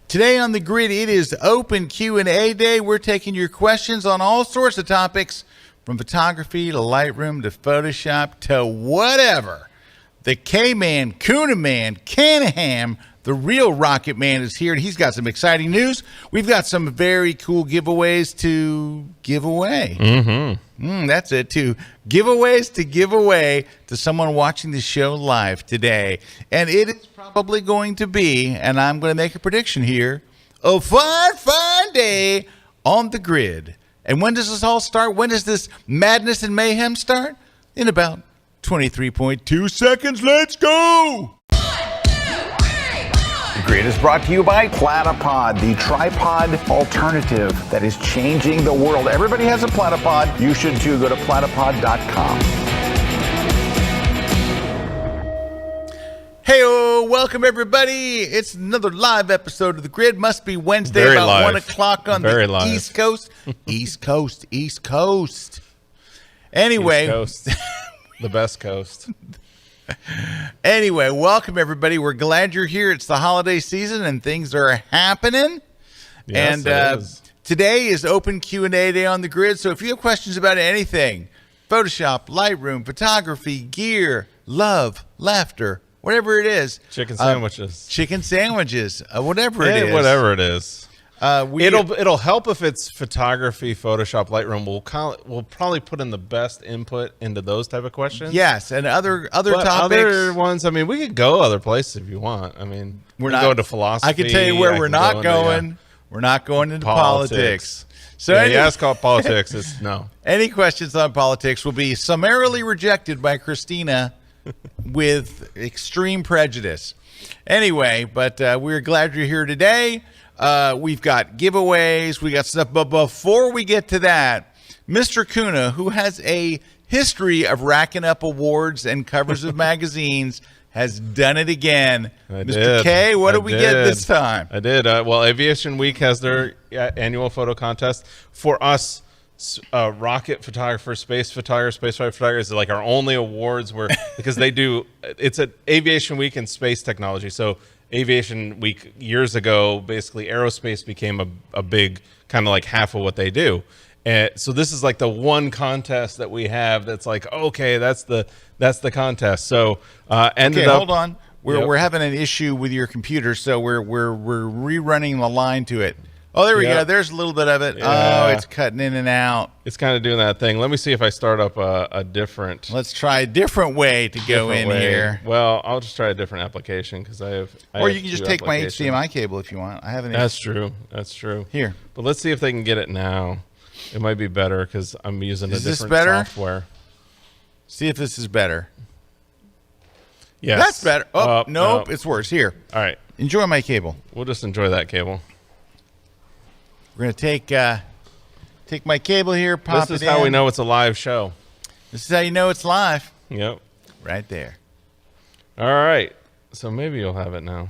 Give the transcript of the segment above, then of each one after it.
Today on the grid, it is open Q&A day. We're taking your questions on all sorts of topics, from photography to Lightroom to Photoshop to whatever. The K-Man, Kuna Man, Canaham, the real Rocket Man is here, and he's got some exciting news. We've got some very cool giveaways to give away. That's it, too. Giveaways to give away to someone watching the show live today. And it is probably going to be, and I'm going to make a prediction here, a fine day on the grid. And when does this all start? When does this madness and mayhem start? In about 23.2 seconds. Let's go! The Grid is brought to you by Platypod, the tripod alternative that is changing the world. Everybody has a Platypod. You should too. Go to platypod.com. Hey-o, welcome everybody. It's another live episode of The Grid. Must be Wednesday Very about live. 1 o'clock on Very the live. East Coast. East Coast. Anyway. East Coast. The best coast. Anyway, welcome everybody. We're glad you're here. It's the holiday season and things are happening. Yes, and it is. Today is open Q&A day on the grid. So if you have questions about anything, Photoshop, Lightroom, photography, gear, love, laughter, whatever it is. Chicken sandwiches. Whatever it is. Whatever it is. It'll help if it's photography, Photoshop, Lightroom. We'll probably put in the best input into those type of questions. Yes, and other But topics. other ones, I mean, we could go other places if you want. I mean, We're we not can go into philosophy. I can tell you where I we're can not go into, going. We're not going into politics. So Yeah, any, you ask about politics, it's no. any questions on politics will be summarily rejected by Christina with extreme prejudice. Anyway, but we're glad you're here today. We've got giveaways. We got stuff. But before we get to that, Mr. Kuna, who has a history of racking up awards and covers of magazines, has done it again. Mr. K, what did we get this time? I did. Well, Aviation Week has their annual photo contest. For us, rocket photographers, space photographers, spaceflight photographers are like our only awards where because they do. It's an Aviation Week and space technology. So Aviation Week years ago, basically aerospace became a big kind of like half of what they do. And so this is like the one contest that we have that's like, okay, that's the contest. So Hold on. Yep. We're having an issue with your computer, so we're rerunning the line to it. Oh, there we go. There's a little bit of it. Yeah. Oh, it's cutting in and out. It's kind of doing that thing. Let me see if I start up a different. Let's try a different way to go in here. Well, I'll just try a different application because I have. Or you can just take my HDMI cable if you want. I haven't. That's true. That's true. Here. But let's see if they can get it now. It might be better because I'm using Is a this different better? software. See if this is better. Yes. That's better. Oh, nope, nope. it's worse. Here. All right. Enjoy my cable. We'll just enjoy that cable. We're going to take my cable here, pop it in. This is how we know it's a live show. This is how you know it's live. Yep. Right there. All right. So maybe you'll have it now.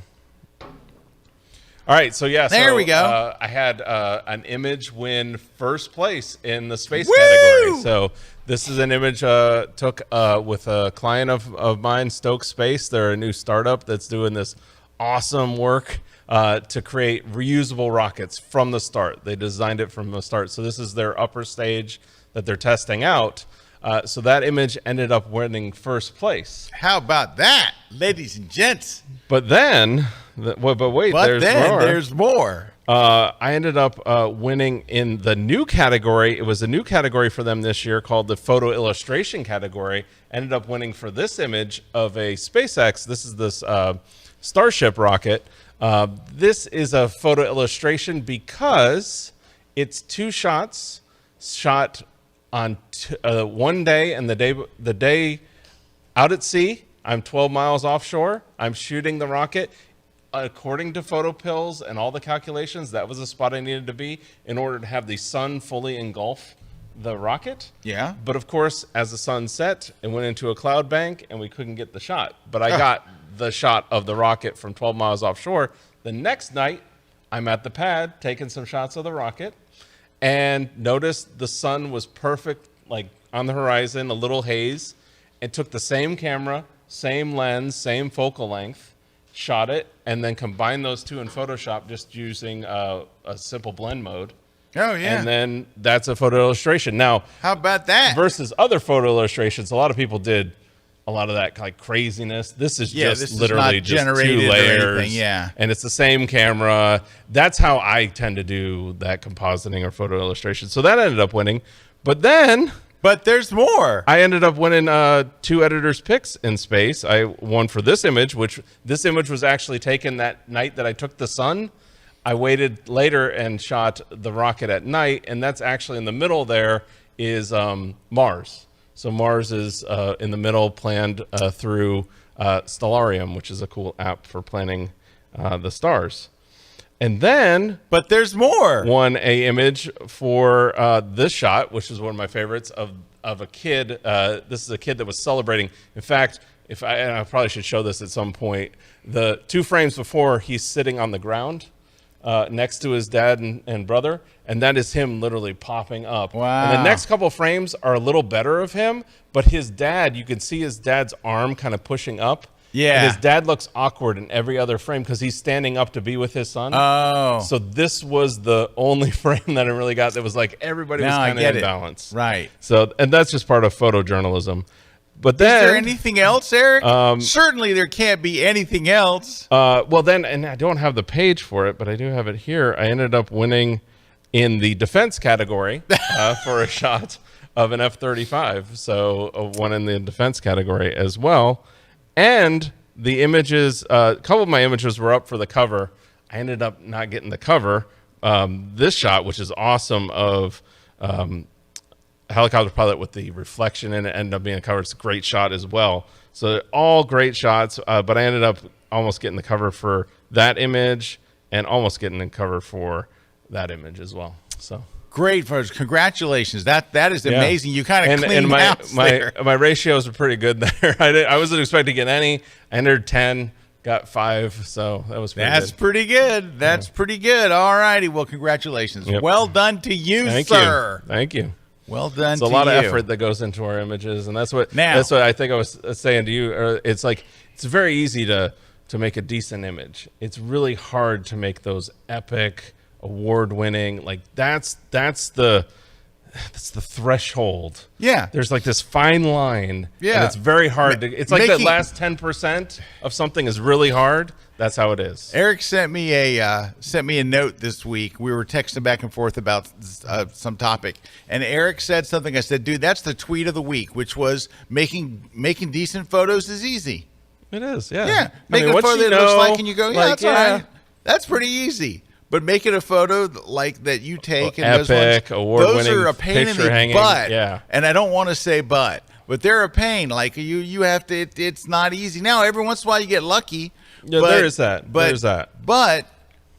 All right. So, yeah. There we go. I had an image win first place in the space Woo! category. So this is an image took with a client of mine, Stoke Space. They're a new startup that's doing this awesome work to create reusable rockets from the start. They designed it from the start. So this is their upper stage that they're testing out. So that image ended up winning first place. How about that, ladies and gents? But then, there's more. I ended up winning in the new category. It was a new category for them this year called the photo illustration category. Ended up winning for this image of a SpaceX. This is this Starship rocket. This is a photo illustration because it's two shots shot on one day, and the day out at sea. I'm 12 miles offshore. I'm shooting the rocket. According to photo pills and all the calculations, that was the spot I needed to be in order to have the sun fully engulf the rocket. Yeah. But of course, as the sun set, it went into a cloud bank and we couldn't get the shot. But I got the shot of the rocket from 12 miles offshore. The next night, I'm at the pad taking some shots of the rocket and noticed the sun was perfect, like on the horizon, a little haze, and took the same camera, same lens, same focal length, shot it, and then combined those two in Photoshop just using a simple blend mode. Oh, yeah. And then that's a photo illustration. Now, how about that? Versus other photo illustrations, a lot of people did a lot of that like craziness. This is just literally just 2 layers. Yeah. And it's the same camera. That's how I tend to do that compositing or photo illustration. So that ended up winning. But there's more. I ended up winning 2 editors' picks in space. I won for this image, which this image was actually taken that night that I took the sun. I waited later and shot the rocket at night, and that's actually in the middle there is Mars. So Mars is in the middle, planned through Stellarium, which is a cool app for planning the stars. And then, but there's more. Won a image for this shot, which is one of my favorites of a kid. This is a kid that was celebrating. In fact, and I probably should show this at some point. The 2 frames before, he's sitting on the ground next to his dad and brother, and that is him literally popping up. Wow. And the next couple frames are a little better of him, but his dad, you can see his dad's arm kind of pushing up. Yeah. And his dad looks awkward in every other frame because he's standing up to be with his son. Oh. So this was the only frame that I really got that was like everybody was kind of in balance. Right. So, and that's just part of photojournalism. But then, is there anything else, Eric? Certainly there can't be anything else. Well, then, and I don't have the page for it, but I do have it here. I ended up winning in the defense category for a shot of an F-35. So one in the defense category as well. And the images, a couple of my images were up for the cover. I ended up not getting the cover. This shot, which is awesome, of a helicopter pilot with the reflection in it, ended up being a cover. It's a great shot as well. So all great shots, but I ended up almost getting the cover for that image and almost getting the cover for that image as well. So great photos. Congratulations. That is amazing. You kind of cleaned house there. My ratios are pretty good there. I wasn't expecting to get any. I entered 10, got 5, so that was pretty good. Pretty good. That's pretty good. All righty. Well, congratulations. Yep. Well done to you, sir. Thank you. Well done. It's a lot of effort that goes into our images, and that's what I think I was saying to you. It's like it's very easy to make a decent image. It's really hard to make those epic, award-winning. Like that's the threshold. Yeah. There's like this fine line. Yeah. And it's very hard to. It's like that last 10% of something is really hard. That's how it is. Eric sent me a note this week. We were texting back and forth about some topic, and Eric said something. I said, "Dude, that's the tweet of the week," which was making decent photos is easy. It is, yeah. Yeah, making a photo that looks like, and you go, "Yeah, that's all right. That's pretty easy." But making a photo like that you take and epic, award-winning, those are a pain in the butt. Yeah, and I don't want to say but they're a pain. Like you have to. It's not easy. Now, every once in a while, you get lucky. Yeah, there is that. There's that. But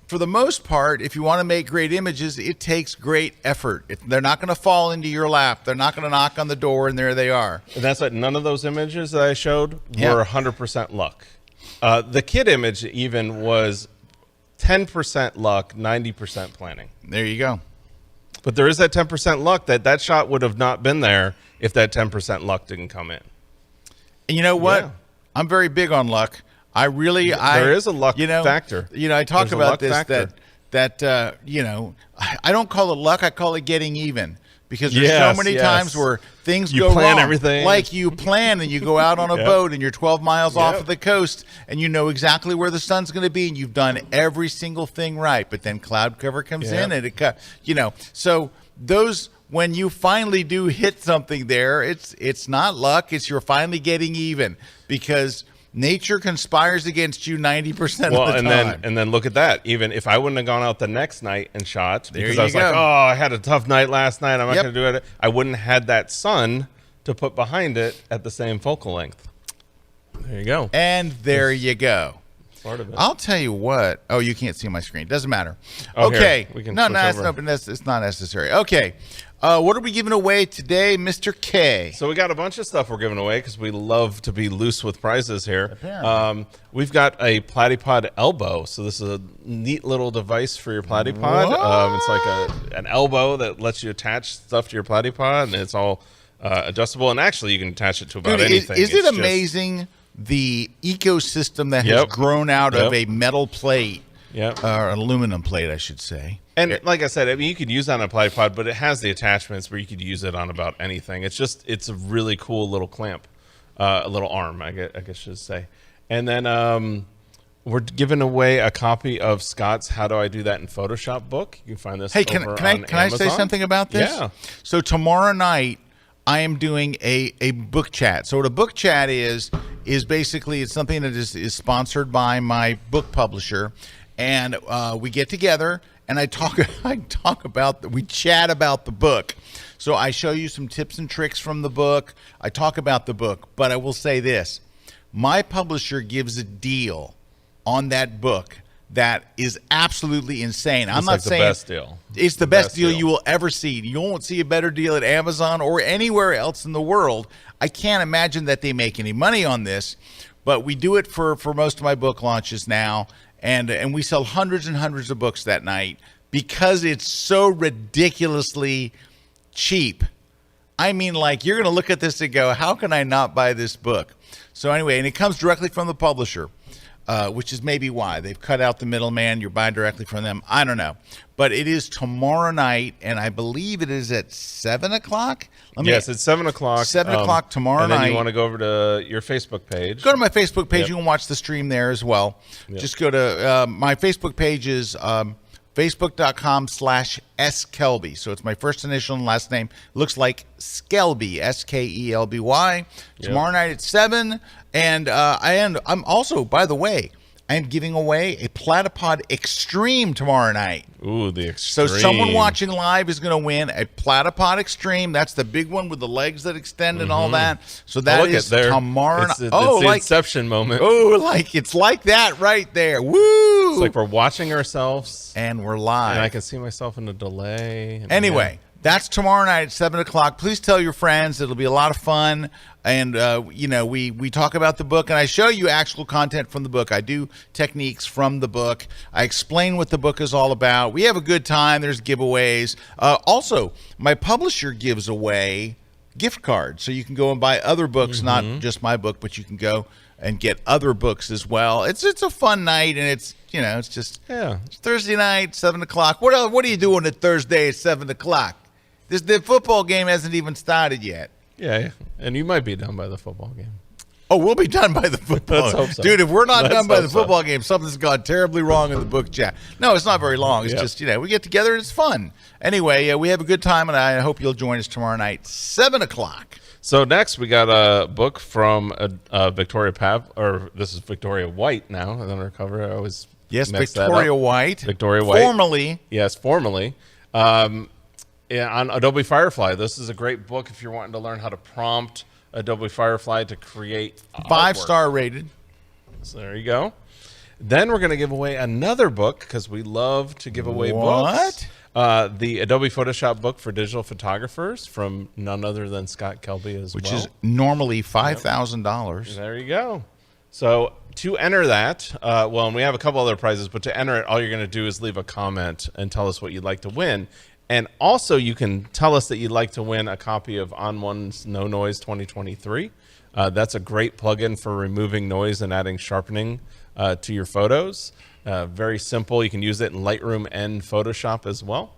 for the most part, if you want to make great images, it takes great effort. They're not going to fall into your lap. They're not going to knock on the door, and there they are. And that's what none of those images that I showed were 100% luck. The kid image even was 10% luck, 90% planning. There you go. But there is that 10% luck that shot would have not been there if that 10% luck didn't come in. And you know what? Yeah. I'm very big on luck. There is a luck factor. I talk about this that I don't call it luck. I call it getting even, because there's so many times where things go wrong. You plan everything. Like you plan and you go out on a boat and you're 12 miles off of the coast and you know exactly where the sun's going to be and you've done every single thing right. But then cloud cover comes in and so those, when you finally do hit something there, it's not luck. It's you're finally getting even, because nature conspires against you 90% of the time. And then look at that. Even if I wouldn't have gone out the next night and shot, because I was like, oh, I had a tough night last night, I'm not going to do it. I wouldn't have had that sun to put behind it at the same focal length. There you go. And there you go. Part of it. I'll tell you what. Oh, you can't see my screen. Doesn't matter. Oh, okay. Here, we can it's not necessary. Okay. What are we giving away today, Mr. K? So we got a bunch of stuff we're giving away because we love to be loose with prizes here. Apparently. We've got a Platypod elbow. So this is a neat little device for your Platypod. It's like an elbow that lets you attach stuff to your Platypod, and it's all adjustable. And actually, you can attach it to about anything. Is it amazing the ecosystem that has grown out of a metal plate, or an aluminum plate, I should say. And like I said, I mean, you could use that on a Platypod, but it has the attachments where you could use it on about anything. It's a really cool little clamp, a little arm, I guess I should say. And then we're giving away a copy of Scott's "How Do I Do That in Photoshop" book. You can find this. Hey, can I say something about this? Yeah. So tomorrow night, I am doing a book chat. So what a book chat is basically it's something that is sponsored by my book publisher, and we get together and we chat about the book. So I show you some tips and tricks from the book. I talk about the book, but I will say this: my publisher gives a deal on that book that is absolutely insane. I'm not saying the best deal. It's the best deal you will ever see. You won't see a better deal at Amazon or anywhere else in the world. I can't imagine that they make any money on this, but we do it for most of my book launches now, and we sell hundreds and hundreds of books that night because it's so ridiculously cheap. I mean, like, you're going to look at this and go, how can I not buy this book? So anyway, and it comes directly from the publisher. Which is maybe why they've cut out the middleman. You're buying directly from them. I don't know, but it is tomorrow night, and I believe it is at 7 o'clock. Yes, it's 7 o'clock. 7 o'clock tomorrow and then night. You want to go over to your Facebook page. Go to my Facebook page. You can watch the stream there as well. Just go to my Facebook page is facebook.com/skelby. So it's my first initial and last name. Looks like Skelby, Skelby. Tomorrow night at 7. And I'm also, by the way, I am giving away a Platypod Extreme tomorrow night. Ooh, the Extreme. So someone watching live is going to win a Platypod Extreme. That's the big one with the legs that extend and all that. So that is tomorrow night. It's the Inception moment. Oh, it's like that right there. Woo! It's like we're watching ourselves. And we're live. And I can see myself in a delay. Anyway, that's tomorrow night at 7 o'clock. Please tell your friends. It'll be a lot of fun. And, we talk about the book, and I show you actual content from the book. I do techniques from the book. I explain what the book is all about. We have a good time. There's giveaways. Also, my publisher gives away gift cards. So you can go and buy other books, not just my book, but you can go and get other books as well. It's a fun night, and it's just it's Thursday night, 7 o'clock. What are you doing at Thursday at 7 o'clock? The football game hasn't even started yet. Yeah, and you might be done by the football game. Oh, we'll be done by the football. Let's hope so. Dude, if we're not done by the football game, something's gone terribly wrong in the book chat. No, it's not very long. It's just, we get together and it's fun. Anyway, we have a good time, and I hope you'll join us tomorrow night, 7 o'clock. So next, we got a book from Victoria Pav, or this is Victoria White now on our cover. I always mess Victoria that up. White. Victoria White. Formerly. Yes, formerly. On Adobe Firefly. This is a great book if you're wanting to learn how to prompt Adobe Firefly to create 5-star rated. So there you go. Then we're going to give away another book because we love to give away books. The Adobe Photoshop book for digital photographers from none other than Scott Kelby which is normally $5,000. There you go. So to enter that, and we have a couple other prizes, but to enter it, all you're going to do is leave a comment and tell us what you'd like to win. And also, you can tell us that you'd like to win a copy of On One's No Noise 2023. That's a great plugin for removing noise and adding sharpening to your photos. Very simple. You can use it in Lightroom and Photoshop as well.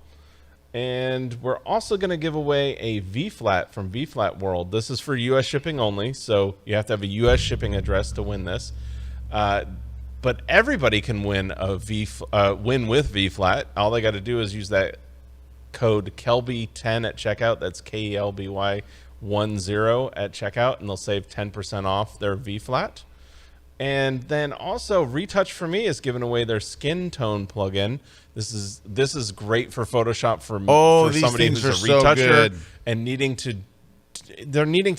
And we're also going to give away a V-Flat from V-Flat World. This is for U.S. shipping only, so you have to have a U.S. shipping address to win this. But everybody can win win with V-Flat. All they got to do is use that code Kelby10 at checkout. That's KELBY10 at checkout, and they'll save 10% off their V-Flat. And then also, Retouch for Me is giving away their skin tone plugin. This is great for Photoshop for somebody who's a retoucher and needing to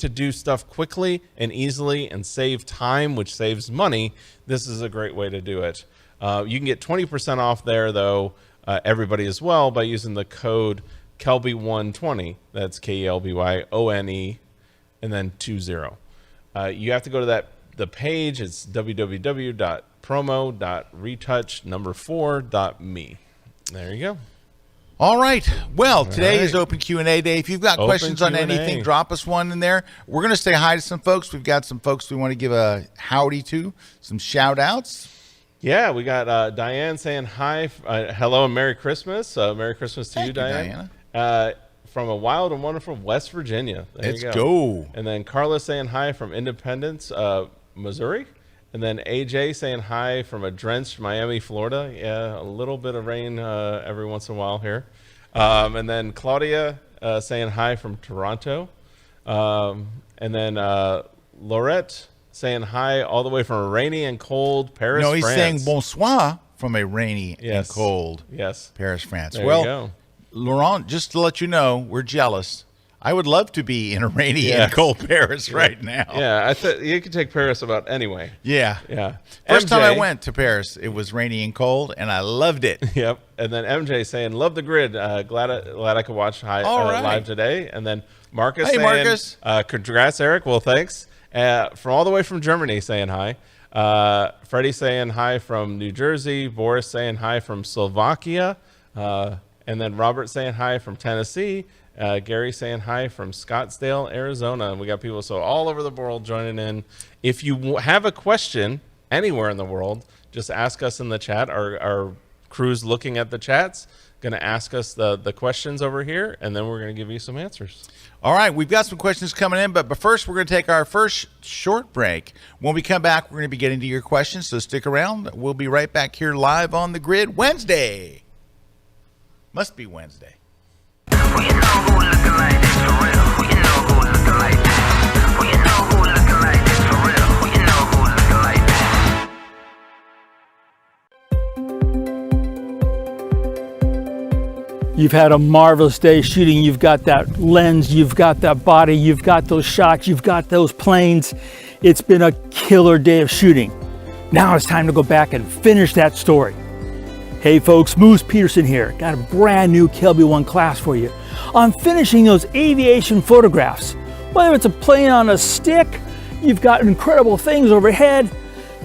do stuff quickly and easily and save time, which saves money. This is a great way to do it. You can get 20% off there, though, everybody as well, by using the code KelbyOne20. That's KELBYONE and then 20. You have to go to the page. It's www.promo.retouch4.me. There you go. All right. Well, today is open Q&A day. If you've got Open questions on Q&A. anything, drop us one in there. We're going to say hi to some folks. We've got some folks we want to give a howdy to, some shout outs. Yeah, we got Diane saying hi, hello and Merry Christmas. Merry Christmas to Thank you, you, Diane. Diana. From a wild and wonderful West Virginia. There Let's you go. And then Carla saying hi from Independence, Missouri. And then AJ saying hi from a drenched Miami, Florida. Yeah, a little bit of rain every once in a while here. And then Claudia saying hi from Toronto. And then Laurette saying hi all the way from a rainy and cold Paris, No, he's France. saying bonsoir from a rainy and cold Paris, France. There Well, you go. Laurent, just to let you know, we're jealous. I would love to be in a rainy and cold Paris right now. Yeah, you can take Paris about anyway. Yeah. Yeah. First time I MJ went to Paris, it was rainy and cold, and I loved it. Yep. And then MJ saying, love the grid. Glad I could watch right. live today. And then Marcus Hey, saying, Marcus. Congrats, Eric. Well, thanks. From all the way from Germany saying hi. Freddie saying hi from New Jersey. Boris saying hi from Slovakia. And then Robert saying hi from Tennessee. Gary saying hi from Scottsdale, Arizona. And we got people all over the world joining in. If you have a question anywhere in the world, just ask us in the chat. Our crew's looking at the chats, going to ask us the questions over here, and then we're going to give you some answers. All right, we've got some questions coming in, but first we're going to take our first short break. When we come back, we're going to be getting to your questions, so stick around. We'll be right back here live on the grid Wednesday. Must be Wednesday. Well, you know who looking like this for real. Well, you know who looking like this. Well, you know who looking like this for real. Well, you know who looking like this. You've had a marvelous day shooting. You've got that lens, you've got that body, you've got those shots, you've got those planes. It's been a killer day of shooting. Now it's time to go back and finish that story. Hey folks, Moose Peterson here. Got a brand new KelbyOne class for you on finishing those aviation photographs. Whether it's a plane on a stick, you've got incredible things overhead,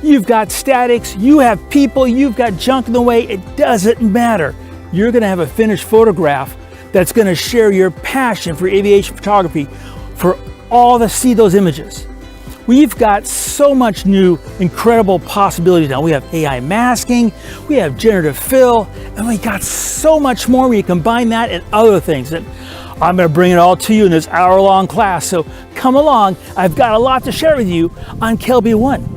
you've got statics, you have people, you've got junk in the way, it doesn't matter. You're gonna have a finished photograph that's gonna share your passion for aviation photography for all to see those images. We've got so much new, incredible possibilities now. We have AI masking, we have generative fill, and we got so much more when you combine that and other things. And I'm gonna bring it all to you in this hour-long class, so come along. I've got a lot to share with you on KelbyOne.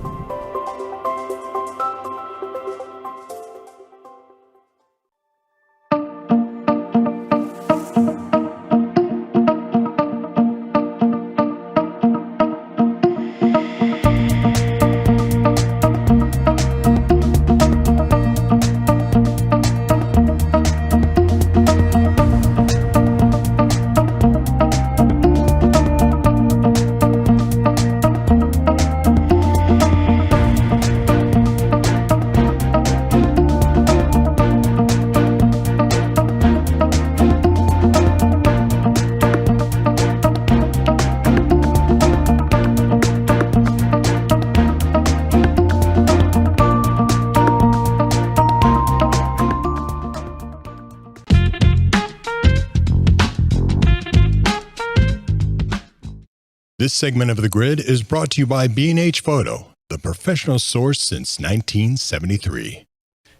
This segment of The Grid is brought to you by B&H Photo, the professional source since 1973.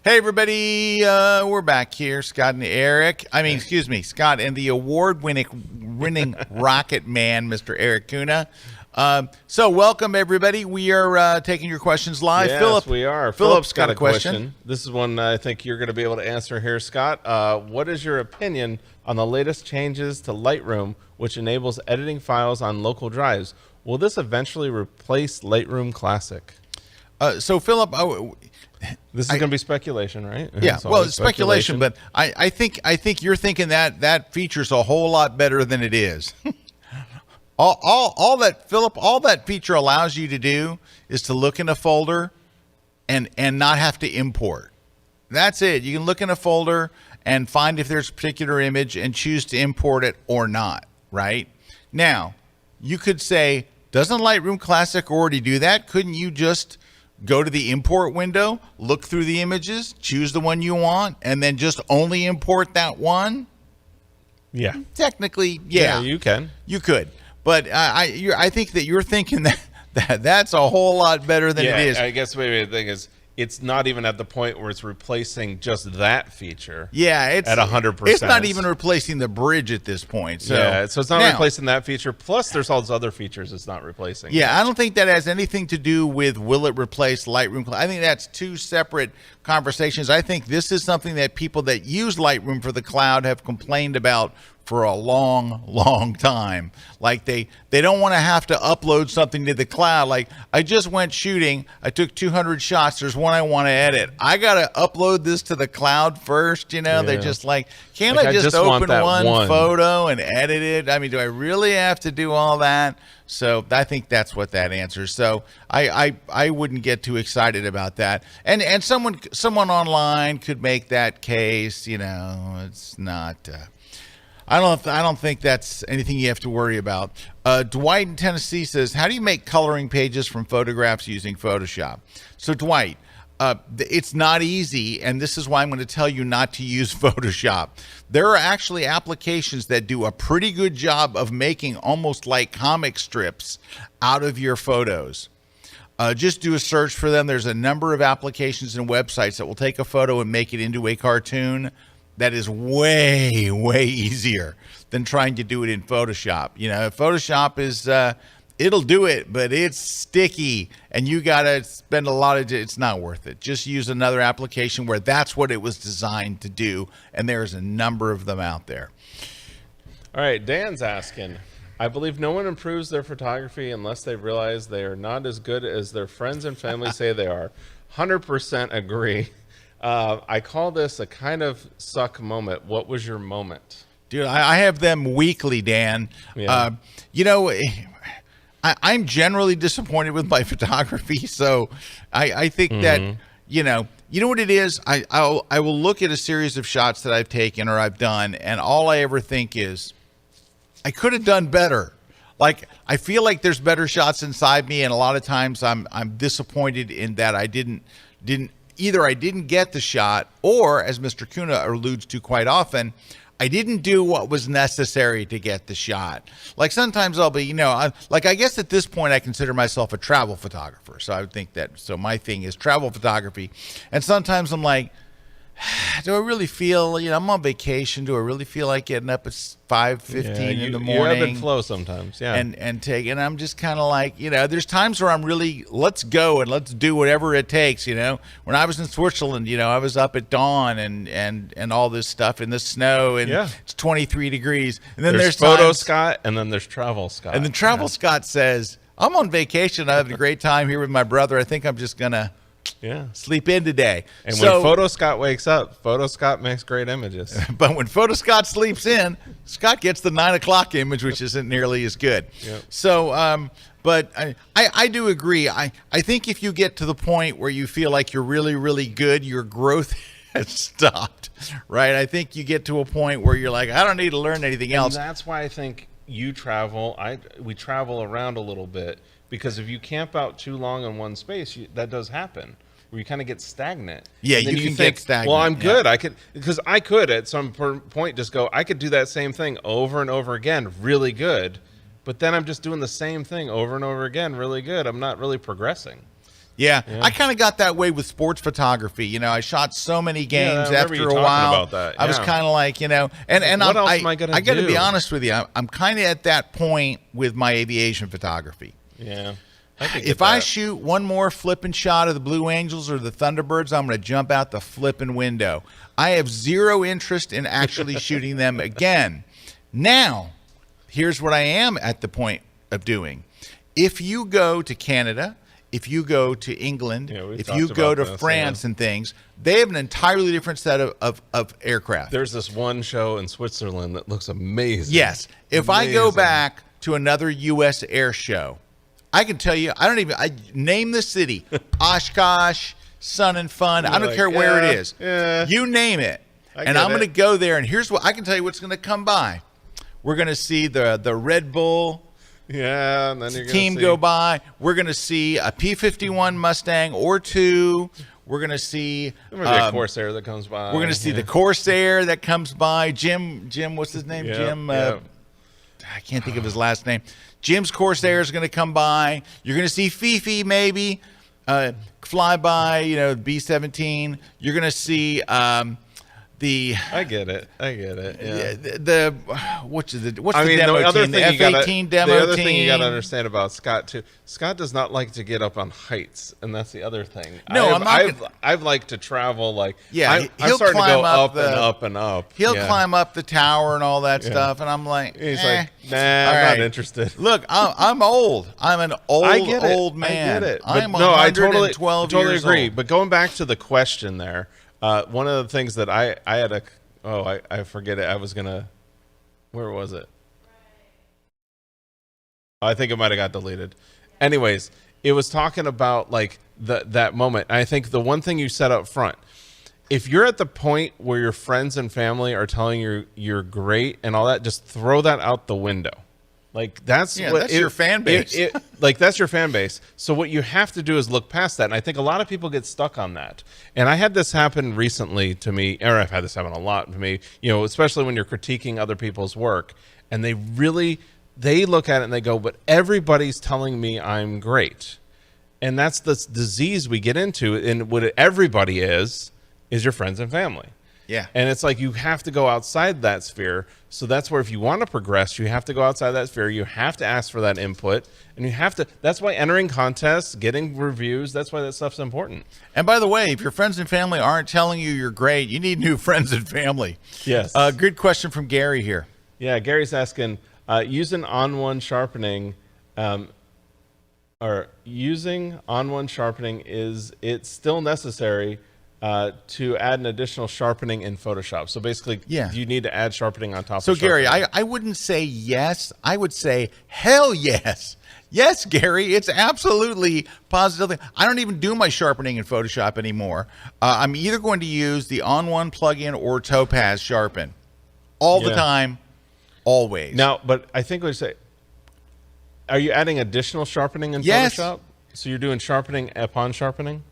Hey, everybody. We're back here. Scott and Scott and the award-winning rocket man, Mr. Erik Kuna. So welcome, everybody. We are taking your questions live. Yes, Philip, we are. Philip's got a question. This is one I think you're going to be able to answer here, Scott. What is your opinion on the latest changes to Lightroom, which enables editing files on local drives? Will this eventually replace Lightroom Classic? So, Philip, This is going to be speculation, right? yeah, well, it's speculation, but I think you're thinking that feature's a whole lot better than it is. all that feature allows you to do is to look in a folder and not have to import. That's it. You can look in a folder and find if there's a particular image and choose to import it or not, right? Now, you could say, doesn't Lightroom Classic already do that? Couldn't you just go to the import window, look through the images, choose the one you want, and then just only import that one? Yeah. Technically, yeah. You can. You could. But I think that you're thinking that's a whole lot better than it is. I guess maybe the thing is, it's not even at the point where it's replacing just that feature. Yeah, it's at 100%. It's not even replacing the bridge at this point. So, yeah, so it's not replacing that feature. Plus, there's all those other features it's not replacing. Yeah, I don't think that has anything to do with will it replace Lightroom. I think that's two separate conversations. I think this is something that people that use Lightroom for the cloud have complained about for a long, long time. Like they don't want to have to upload something to the cloud. Like, I just went shooting, I took 200 shots, there's one I want to edit. I got to upload this to the cloud first, you know? Yeah. They're just like, can't I just open one photo and edit it? I mean, do I really have to do all that? So I think that's what that answers. So I wouldn't get too excited about that. And someone online could make that case, you know. It's not I don't think that's anything you have to worry about. Dwight in Tennessee says, how do you make coloring pages from photographs using Photoshop? So Dwight, it's not easy, and this is why I'm going to tell you not to use Photoshop. There are actually applications that do a pretty good job of making almost like comic strips out of your photos. Just do a search for them. There's a number of applications and websites that will take a photo and make it into a cartoon. That is way, way easier than trying to do it in Photoshop. You know, Photoshop is, it'll do it, but it's sticky and you got to spend a lot of, it's not worth it. Just use another application where that's what it was designed to do. And there's a number of them out there. All right, Dan's asking, I believe no one improves their photography unless they realize they are not as good as their friends and family say they are. 100% agree. I call this a kind of suck moment. What was your moment? Dude, I have them weekly, Dan. Yeah. You know, I'm generally disappointed with my photography. So I think that, you know what it is? I will look at a series of shots that I've taken or I've done, and all I ever think is, I could have done better. Like, I feel like there's better shots inside me, and a lot of times I'm disappointed in that I didn't either I didn't get the shot, or, as Mr. Kuna alludes to quite often, I didn't do what was necessary to get the shot. Like, sometimes I'll be, you know, I guess at this point I consider myself a travel photographer. So I would think that, so my thing is travel photography. And sometimes I'm like, do I really feel, you know, I'm on vacation. Do I really feel like getting up at 5:15 in the morning? You ebb and flow sometimes, yeah. And I'm just kind of like, you know, there's times where I'm really, let's go and let's do whatever it takes, you know. When I was in Switzerland, you know, I was up at dawn and all this stuff in the snow, and it's 23 degrees. And then there's Photo Scott, and then there's Travel Scott. And then Travel Scott says, I'm on vacation. I have a great time here with my brother. I think I'm just going to sleep in today. And when Photo Scott wakes up, Photo Scott makes great images. But when Photo Scott sleeps in, Scott gets the 9 o'clock image, which isn't nearly as good. Yep. So, but I do agree. I think if you get to the point where you feel like you're really, really good, your growth has stopped, right? I think you get to a point where you're like, I don't need to learn anything else. And that's why I think you travel. We travel around a little bit, because if you camp out too long in one space, that does happen, where you kind of get stagnant. Yeah, you can get stagnant. Well, I'm good. I could at some point just go, I could do that same thing over and over again, really good. But then I'm just doing the same thing over and over again, really good. I'm not really progressing. Yeah. I kind of got that way with sports photography. You know, I shot so many games after a while. About that. I was kind of like, you know, and what else am I going to do? I got to be honest with you. I'm kind of at that point with my aviation photography. Yeah. If I shoot one more flipping shot of the Blue Angels or the Thunderbirds, I'm going to jump out the flipping window. I have zero interest in actually shooting them again. Now, here's what I am at the point of doing. If you go to Canada, if you go to England, if you go to France and things, they have an entirely different set of aircraft. There's this one show in Switzerland that looks amazing. Yes. If I go back to another U.S. air show, I can tell you, I name the city, Oshkosh, Sun and Fun. I don't care where it is. Yeah. You name it. And I'm going to go there, and here's what I can tell you what's going to come by. We're going to see the Red Bull and then you're team go by. We're going to see a P-51 Mustang or two. We're going to see There might be a Corsair that comes by. We're going to see the Corsair that comes by. Jim, what's his name? Yeah, Jim. yeah. I can't think of his last name. Jim's Corsair is going to come by. You're going to see Fifi maybe fly by. B-17. You're going to see I get it. Yeah. What's the demo other team? thing The F-18 demo team. The other thing you got to understand about Scott too. Scott does not like to get up on heights, and that's the other thing. No, I've liked to travel like. Yeah, I'm starting to go up and up and up. He'll climb up the tower and all that stuff, and I'm like, he's like, nah, I'm not interested. Look, I'm old. I'm an old man. I get it. I'm no, 112 I totally years agree. old. But going back to the question there, one of the things that I had I forget it. I was gonna, where was it? I think it might have got deleted. Anyways, it was talking about like that moment. I think the one thing you said up front, if you're at the point where your friends and family are telling you you're great and all that, just throw that out the window. Like that's your fan base. Like that's your fan base. So what you have to do is look past that. And I think a lot of people get stuck on that. And I had this happen recently to me, or I've had this happen a lot to me, especially when you're critiquing other people's work and they look at it and they go, but everybody's telling me I'm great. And that's the disease we get into. And what everybody is your friends and family. Yeah. And it's like you have to go outside that sphere. So that's where if you want to progress, you have to go outside that sphere. You have to ask for that input. And you have to, that's why entering contests, getting reviews, that's why that stuff's important. And by the way, if your friends and family aren't telling you you're great, you need new friends and family. Yes. Good question from Gary here. Yeah, Gary's asking, using on-one sharpening, is it still necessary to add an additional sharpening in Photoshop? So basically, you need to add sharpening on top of So Gary, sharpening. I wouldn't say yes. I would say hell yes. Yes, Gary, it's absolutely positively. I don't even do my sharpening in Photoshop anymore. I'm either going to use the On1 plugin or Topaz Sharpen all the time, always. Now, but I think we say, are you adding additional sharpening in Yes. Photoshop? So you're doing sharpening upon sharpening?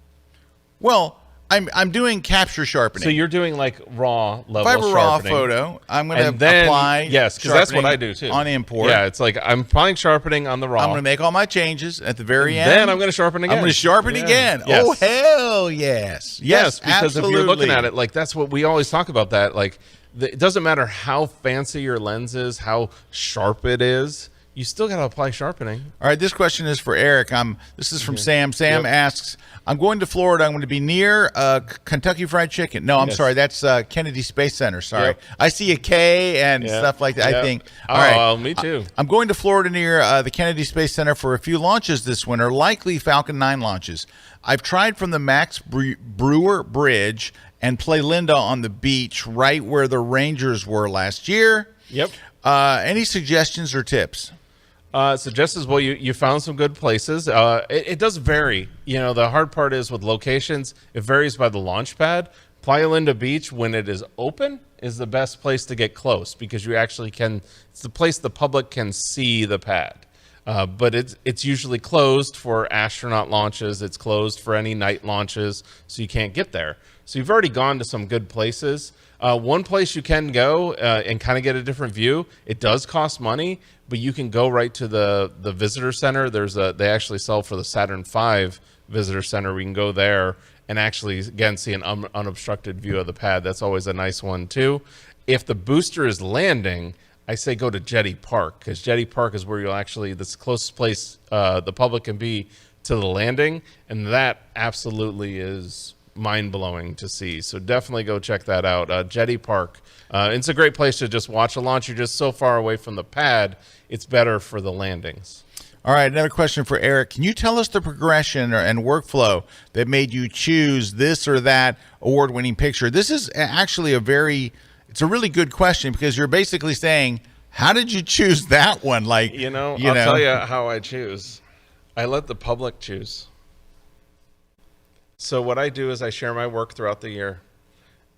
Well, I'm doing capture sharpening. So you're doing like raw level if I have a raw sharpening. photo, I'm going And to then, apply yes, because that's what sharpening I do too. on import. Yeah, it's like I'm applying sharpening on the raw. I'm going to make all my changes at the very end. Then I'm going to sharpen again. I'm going to sharpen again. Yes. Oh, hell yes. Yes, because absolutely. if you're looking at it, like that's what we always talk about that. Like it doesn't matter how fancy your lens is, how sharp it is, you still got to apply sharpening. All right, this question is for Eric. This is from Sam. Sam asks, I'm going to Florida. I'm going to be near Kentucky Fried Chicken. No, I'm sorry. That's Kennedy Space Center. Sorry. Yep. I see a K and stuff like that, I think. All right. Me too. I'm going to Florida near the Kennedy Space Center for a few launches this winter, likely Falcon 9 launches. I've tried from the Max Brewer Bridge and play Linda on the beach right where the Rangers were last year. Yep. Any suggestions or tips? Suggestions, well, you found some good places. It does vary. The hard part is with locations, it varies by the launch pad. Playa Linda Beach, when it is open, is the best place to get close because you actually it's the place the public can see the pad. But it's usually closed for astronaut launches. It's closed for any night launches, so you can't get there. So you've already gone to some good places. One place you can go and kind of get a different view. It does cost money, but you can go right to the visitor center. They actually sell for the Saturn V visitor center. We can go there and actually, again, see an unobstructed view of the pad. That's always a nice one, too. If the booster is landing, I say go to Jetty Park, because Jetty Park is where the closest place the public can be to the landing, and that absolutely is mind-blowing to see. So definitely go check that out. Jetty Park. It's a great place to just watch a launch. You're just so far away from the pad, it's better for the landings. All right, another question for Eric. Can you tell us the progression and workflow that made you choose this or that award-winning picture? This is actually it's a really good question because you're basically saying, how did you choose that one? I'll tell you how I choose. I let the public choose. So what I do is I share my work throughout the year,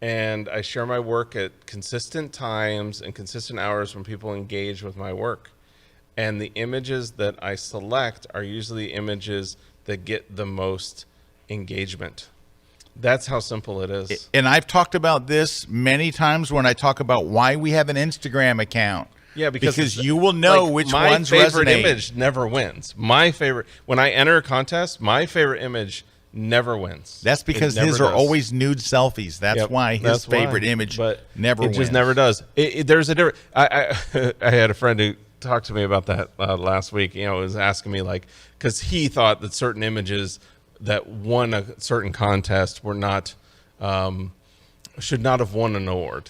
and I share my work at consistent times and consistent hours when people engage with my work. And the images that I select are usually images that get the most engagement. That's how simple it is. And I've talked about this many times when I talk about why we have an Instagram account. Yeah, because you will know like, which my ones favorite resonate. image never wins. My favorite, when I enter a contest, my favorite image never wins. That's because It never his are does. always nude selfies. That's Yep, why his that's favorite why. image But never wins. It just never does. There's a different. I had a friend who talked to me about that last week. You know, was asking me like, because he thought that certain images that won a certain contest were not, should not have won an award.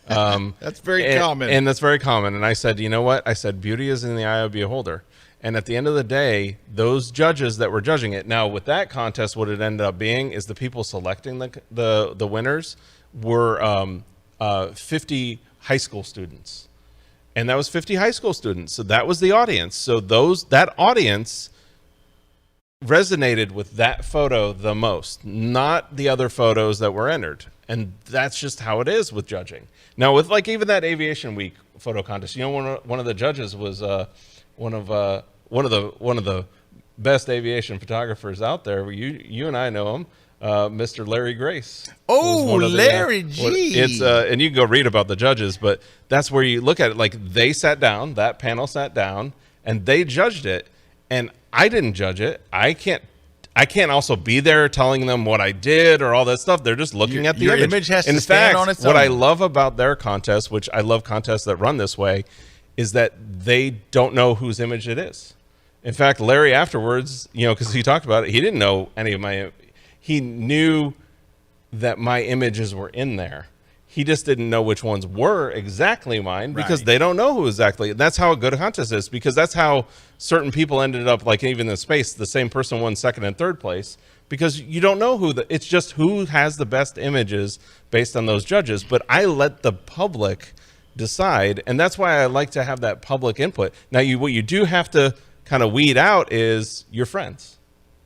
That's very common. And that's very common. And I said, you know what? I said, beauty is in the eye of the beholder. And at the end of the day, those judges that were judging it. Now, with that contest, what it ended up being is the people selecting the winners were 50 high school students. And that was 50 high school students. So that was the audience. So that audience resonated with that photo the most, not the other photos that were entered. And that's just how it is with judging. Now, with like even that Aviation Week photo contest, you know, one of the judges was one of the best aviation photographers out there. You and I know him, Mr. Larry Grace. Oh, Larry G. It's and you can go read about the judges, but that's where you look at it. Like they sat down, that panel sat down, and they judged it, and I didn't judge it. I can't also be there telling them what I did or all that stuff. They're just looking at the your image. image has In to stand fact, on its what own. I love about their contest, which I love contests that run this way, is that they don't know whose image it is. In fact, Larry afterwards, you know, because he talked about it, he didn't know any of my. He knew that my images were in there. He just didn't know which ones were exactly mine because Right. they don't know who exactly. That's how a good contest is, because that's how certain people ended up, like even in space, the same person won second and third place, because you don't know it's just who has the best images based on those judges. But I let the public decide, and that's why I like to have that public input. Now, what you do have to kind of weed out is your friends.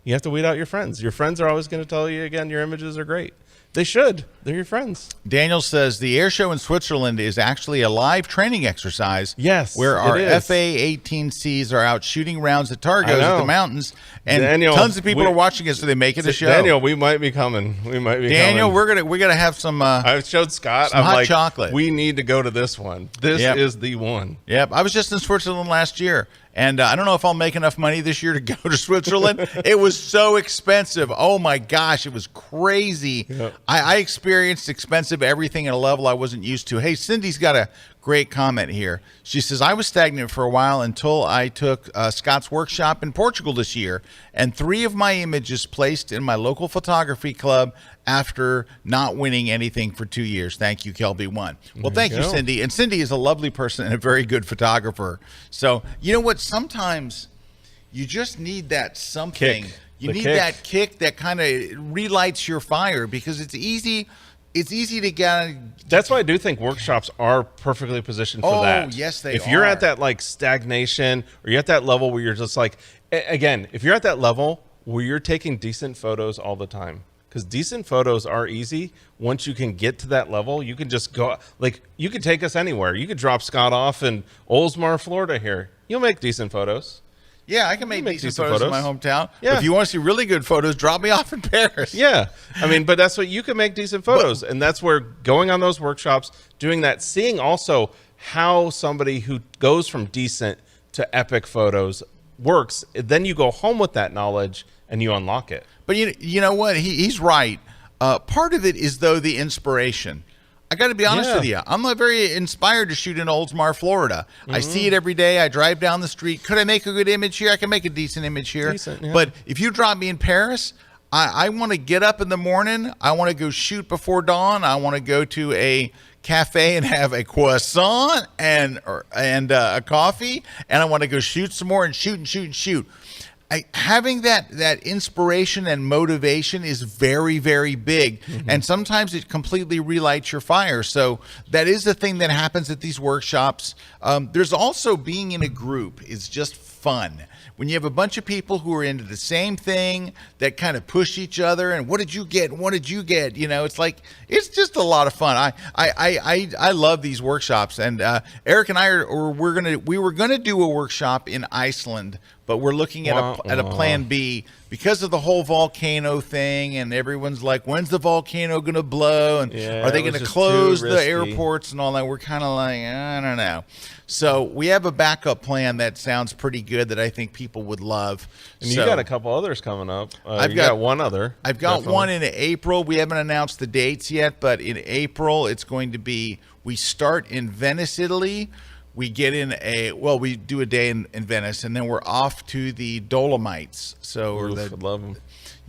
You have to weed out your friends. Your friends are always going to tell you, again, your images are great. They should. They're your friends. Daniel says the air show in Switzerland is actually a live training exercise. Yes, where our it is. FA-18Cs are out shooting rounds at Targos I at know. the mountains, and Daniel, tons of people are watching it, so they make it a show. Daniel, we might be coming. We might be Daniel, coming. we're gonna have some. I showed Scott. some I'm hot like, chocolate. we need to go to this one. This Yep. is the one. Yep, I was just in Switzerland last year, and I don't know if I'll make enough money this year to go to Switzerland. It was so expensive. Oh my gosh, it was crazy. Yep. I experienced expensive everything at a level I wasn't used to. Hey, Cindy's got a great comment here. She says, I was stagnant for a while until I took Scott's workshop in Portugal this year, and 3 of my images placed in my local photography club after not winning anything for 2 years. Thank you, KelbyOne. Well, thank you, go. Cindy. And Cindy is a lovely person and a very good photographer. So, you know what? Sometimes you just need that something. Kick. You The need kick. that kick that kind of relights your fire, because it's easy. It's easy to get. That's why I do think workshops are perfectly positioned for Oh, that. yes, they If you're are. at that like stagnation, or you're at that level where you're just like, again, if you're at that level where you're taking decent photos all the time, because decent photos are easy. Once you can get to that level, you can just go, like, you could take us anywhere. You could drop Scott off in Oldsmar, Florida here. You'll make decent photos. Yeah, I can make, make decent decent photos in my photos. hometown. Yeah. If you want to see really good photos, drop me off in Paris. Yeah. I mean, but that's what you can make decent photos. And that's where going on those workshops, doing that, seeing also how somebody who goes from decent to epic photos works. Then you go home with that knowledge and you unlock it. But you know what? He's right. Part of it is, though, the inspiration. I got to be honest Yeah. with you. I'm not very inspired to shoot in Oldsmar, Florida. I see it every day. I drive down the street. Could I make a good image here? I can make a decent image here. Decent, yeah. But if you drop me in Paris, I want to get up in the morning. I want to go shoot before dawn. I want to go to a cafe and have a croissant and a coffee. And I want to go shoot some more and shoot. Having that inspiration and motivation is very, very big. And sometimes it completely relights your fire. So that is the thing that happens at these workshops. There's also being in a group is just fun. When you have a bunch of people who are into the same thing that kind of push each other, and what did you get? What did you get? You know, it's like, it's just a lot of fun. I love these workshops. And Eric and I we were gonna do a workshop in Iceland but we're looking at a plan B because of the whole volcano thing, and everyone's like, when's the volcano going to blow? And are they going to close the airports and all that? We're kind of like, I don't know. So we have a backup plan that sounds pretty good that I think people would love. And you got a couple others coming up. I've got one other. I've got one in April. We haven't announced the dates yet, but in April it's going to be, we start in Venice, Italy. We get in we do a day in Venice, and then we're off to the Dolomites. So I love them.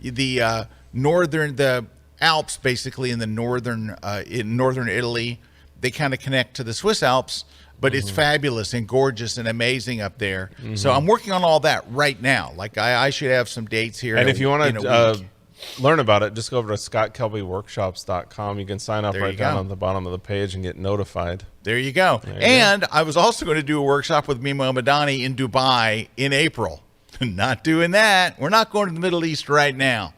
The the Alps, basically in northern Italy. They kind of connect to the Swiss Alps, but it's fabulous and gorgeous and amazing up there. So I'm working on all that right now. Like I should have some dates here. And if you want to learn about it, just go over to ScottKelbyWorkshops.com. You can sign up down on the bottom of the page and get notified. There you go. And I was also going to do a workshop with Mimo Madani in Dubai in April. Not doing that. We're not going to the Middle East right now.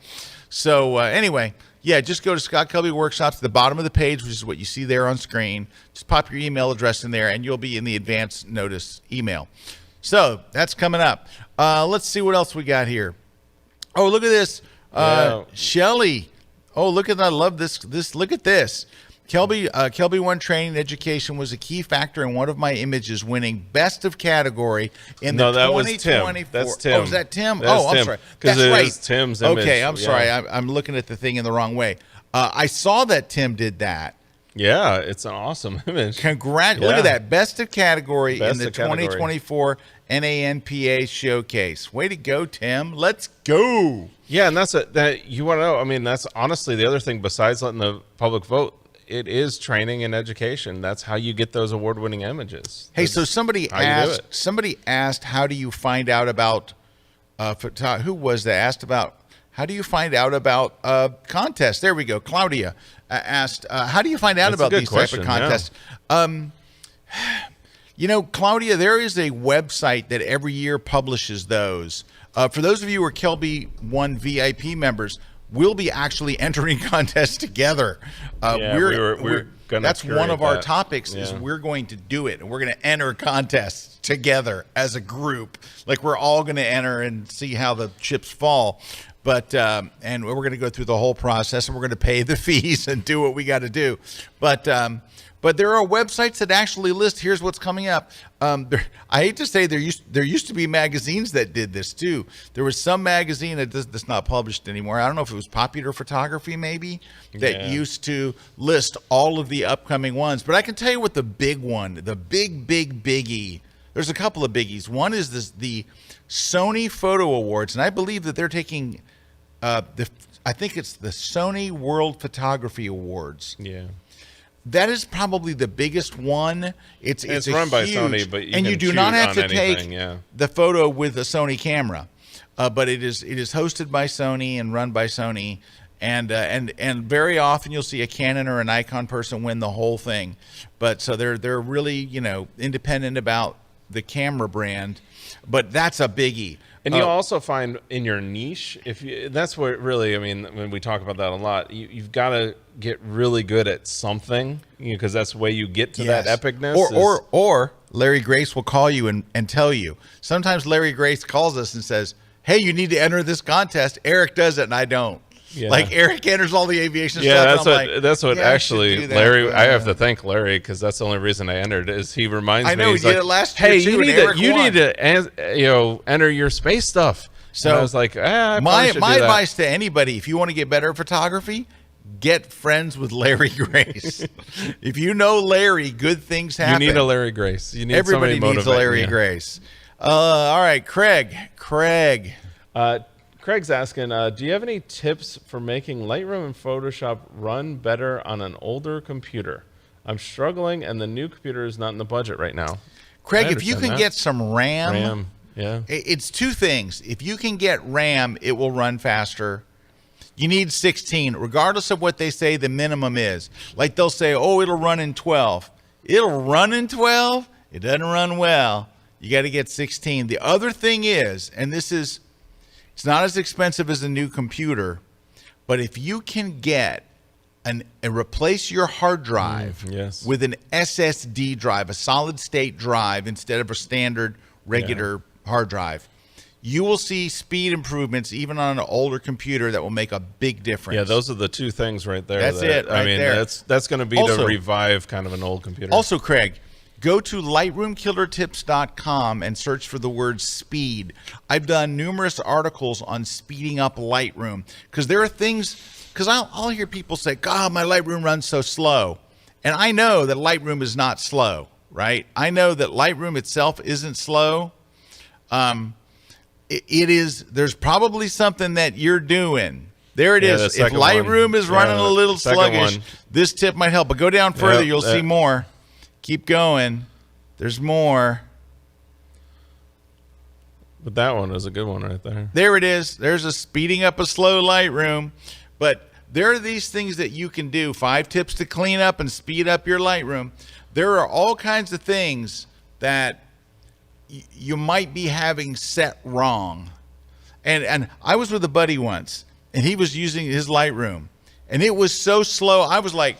So anyway, just go to Scott Kelby Workshops at the bottom of the page, which is what you see there on screen. Just pop your email address in there, and you'll be in the advance notice email. So that's coming up. Let's see what else we got here. Oh, look at this. Shelly. Oh, look at that. I love this. Look at this. KelbyOne training and education was a key factor in one of my images winning best of category in the 2024. That's Tim. Oh, is that Tim? I'm sorry. That's right. Is Tim's image. Okay, I'm sorry. I'm looking at the thing in the wrong way. I saw that Tim did that. Yeah, it's an awesome image. Look at that. Best of category in the 2024 NANPA showcase. Way to go, Tim. Let's go. Yeah, and that you want to know. I mean, that's honestly the other thing besides letting the public vote. It is training and education. That's how you get those award-winning images. Hey, so somebody asked, how do you find out about who was that? Asked about how do you find out about contests? There we go. Claudia asked, how do you find out about these type of contests? Yeah. Claudia, there is a website that every year publishes those. For those of you who are KelbyOne VIP members, we'll be actually entering contests together. We're gonna. That's one of our topics. Is we're going to do it, and we're going to enter contests together as a group. Like we're all going to enter and see how the chips fall. But and we're going to go through the whole process, and we're going to pay the fees and do what we got to do. But there are websites that actually list, here's what's coming up. I hate to say there used to be magazines that did this too. There was some magazine that's not published anymore. I don't know if it was Popular Photography maybe, that used to list all of the upcoming ones. But I can tell you what the big one, the big biggie, there's a couple of biggies. One is the Sony Photo Awards, and I believe that they're taking, I think it's the Sony World Photography Awards. Yeah. That is probably the biggest one. It's run by Sony, but you do not have to take the photo with a Sony camera, but it is hosted by Sony and run by Sony, and very often you'll see a Canon or a Nikon person win the whole thing. But so they're really independent about the camera brand, but that's a biggie. And you'll also find in your niche, that's what really, I mean, when we talk about that a lot, you've got to get really good at something, because that's the way you get to that epicness. Or Larry Grace will call you and tell you. Sometimes Larry Grace calls us and says, hey, you need to enter this contest. Erik does it and I don't. Yeah. Like Erik enters all the aviation stuff. That's what actually Larry. I have to thank Larry because that's the only reason I entered. Is he reminds me? I know he did it last year. Hey, you need to enter your space stuff. So I was like, my advice to anybody: if you want to get better at photography, get friends with Larry Grace. If you know Larry, good things happen. You need a Larry Grace. You need everybody needs a Larry Grace. All right, Craig. Craig's asking, do you have any tips for making Lightroom and Photoshop run better on an older computer? I'm struggling, and the new computer is not in the budget right now. Craig, if you can get some RAM, yeah, it's two things. If you can get RAM, it will run faster. You need 16, regardless of what they say the minimum is. Like they'll say, oh, it'll run in 12. It'll run in 12? It doesn't run well. You got to get 16. The other thing is, and this is, it's not as expensive as a new computer, but if you can get and replace your hard drive with an SSD drive, a solid state drive, instead of a standard regular hard drive, you will see speed improvements even on an older computer that will make a big difference. Yeah, those are the two things right there. That's it right I mean, there. that's going to be Also- to revive kind of an old computer. Also, Craig, go to lightroomkillertips.com and search for the word speed. I've done numerous articles on speeding up Lightroom because there are things, because I'll hear people say, God, my Lightroom runs so slow. And I know that Lightroom is not slow, right? I know that Lightroom itself isn't slow. It is, there's probably something that you're doing. There it is. If Lightroom is running a little sluggish, this tip might help. But go down further, you'll see more. Keep going. There's more. But that one was a good one right there. There it is. There's a speeding up a slow Lightroom. But there are these things that you can do. 5 tips to clean up and speed up your Lightroom. There are all kinds of things that you might be having set wrong. And I was with a buddy once, and he was using his Lightroom, and it was so slow. I was like,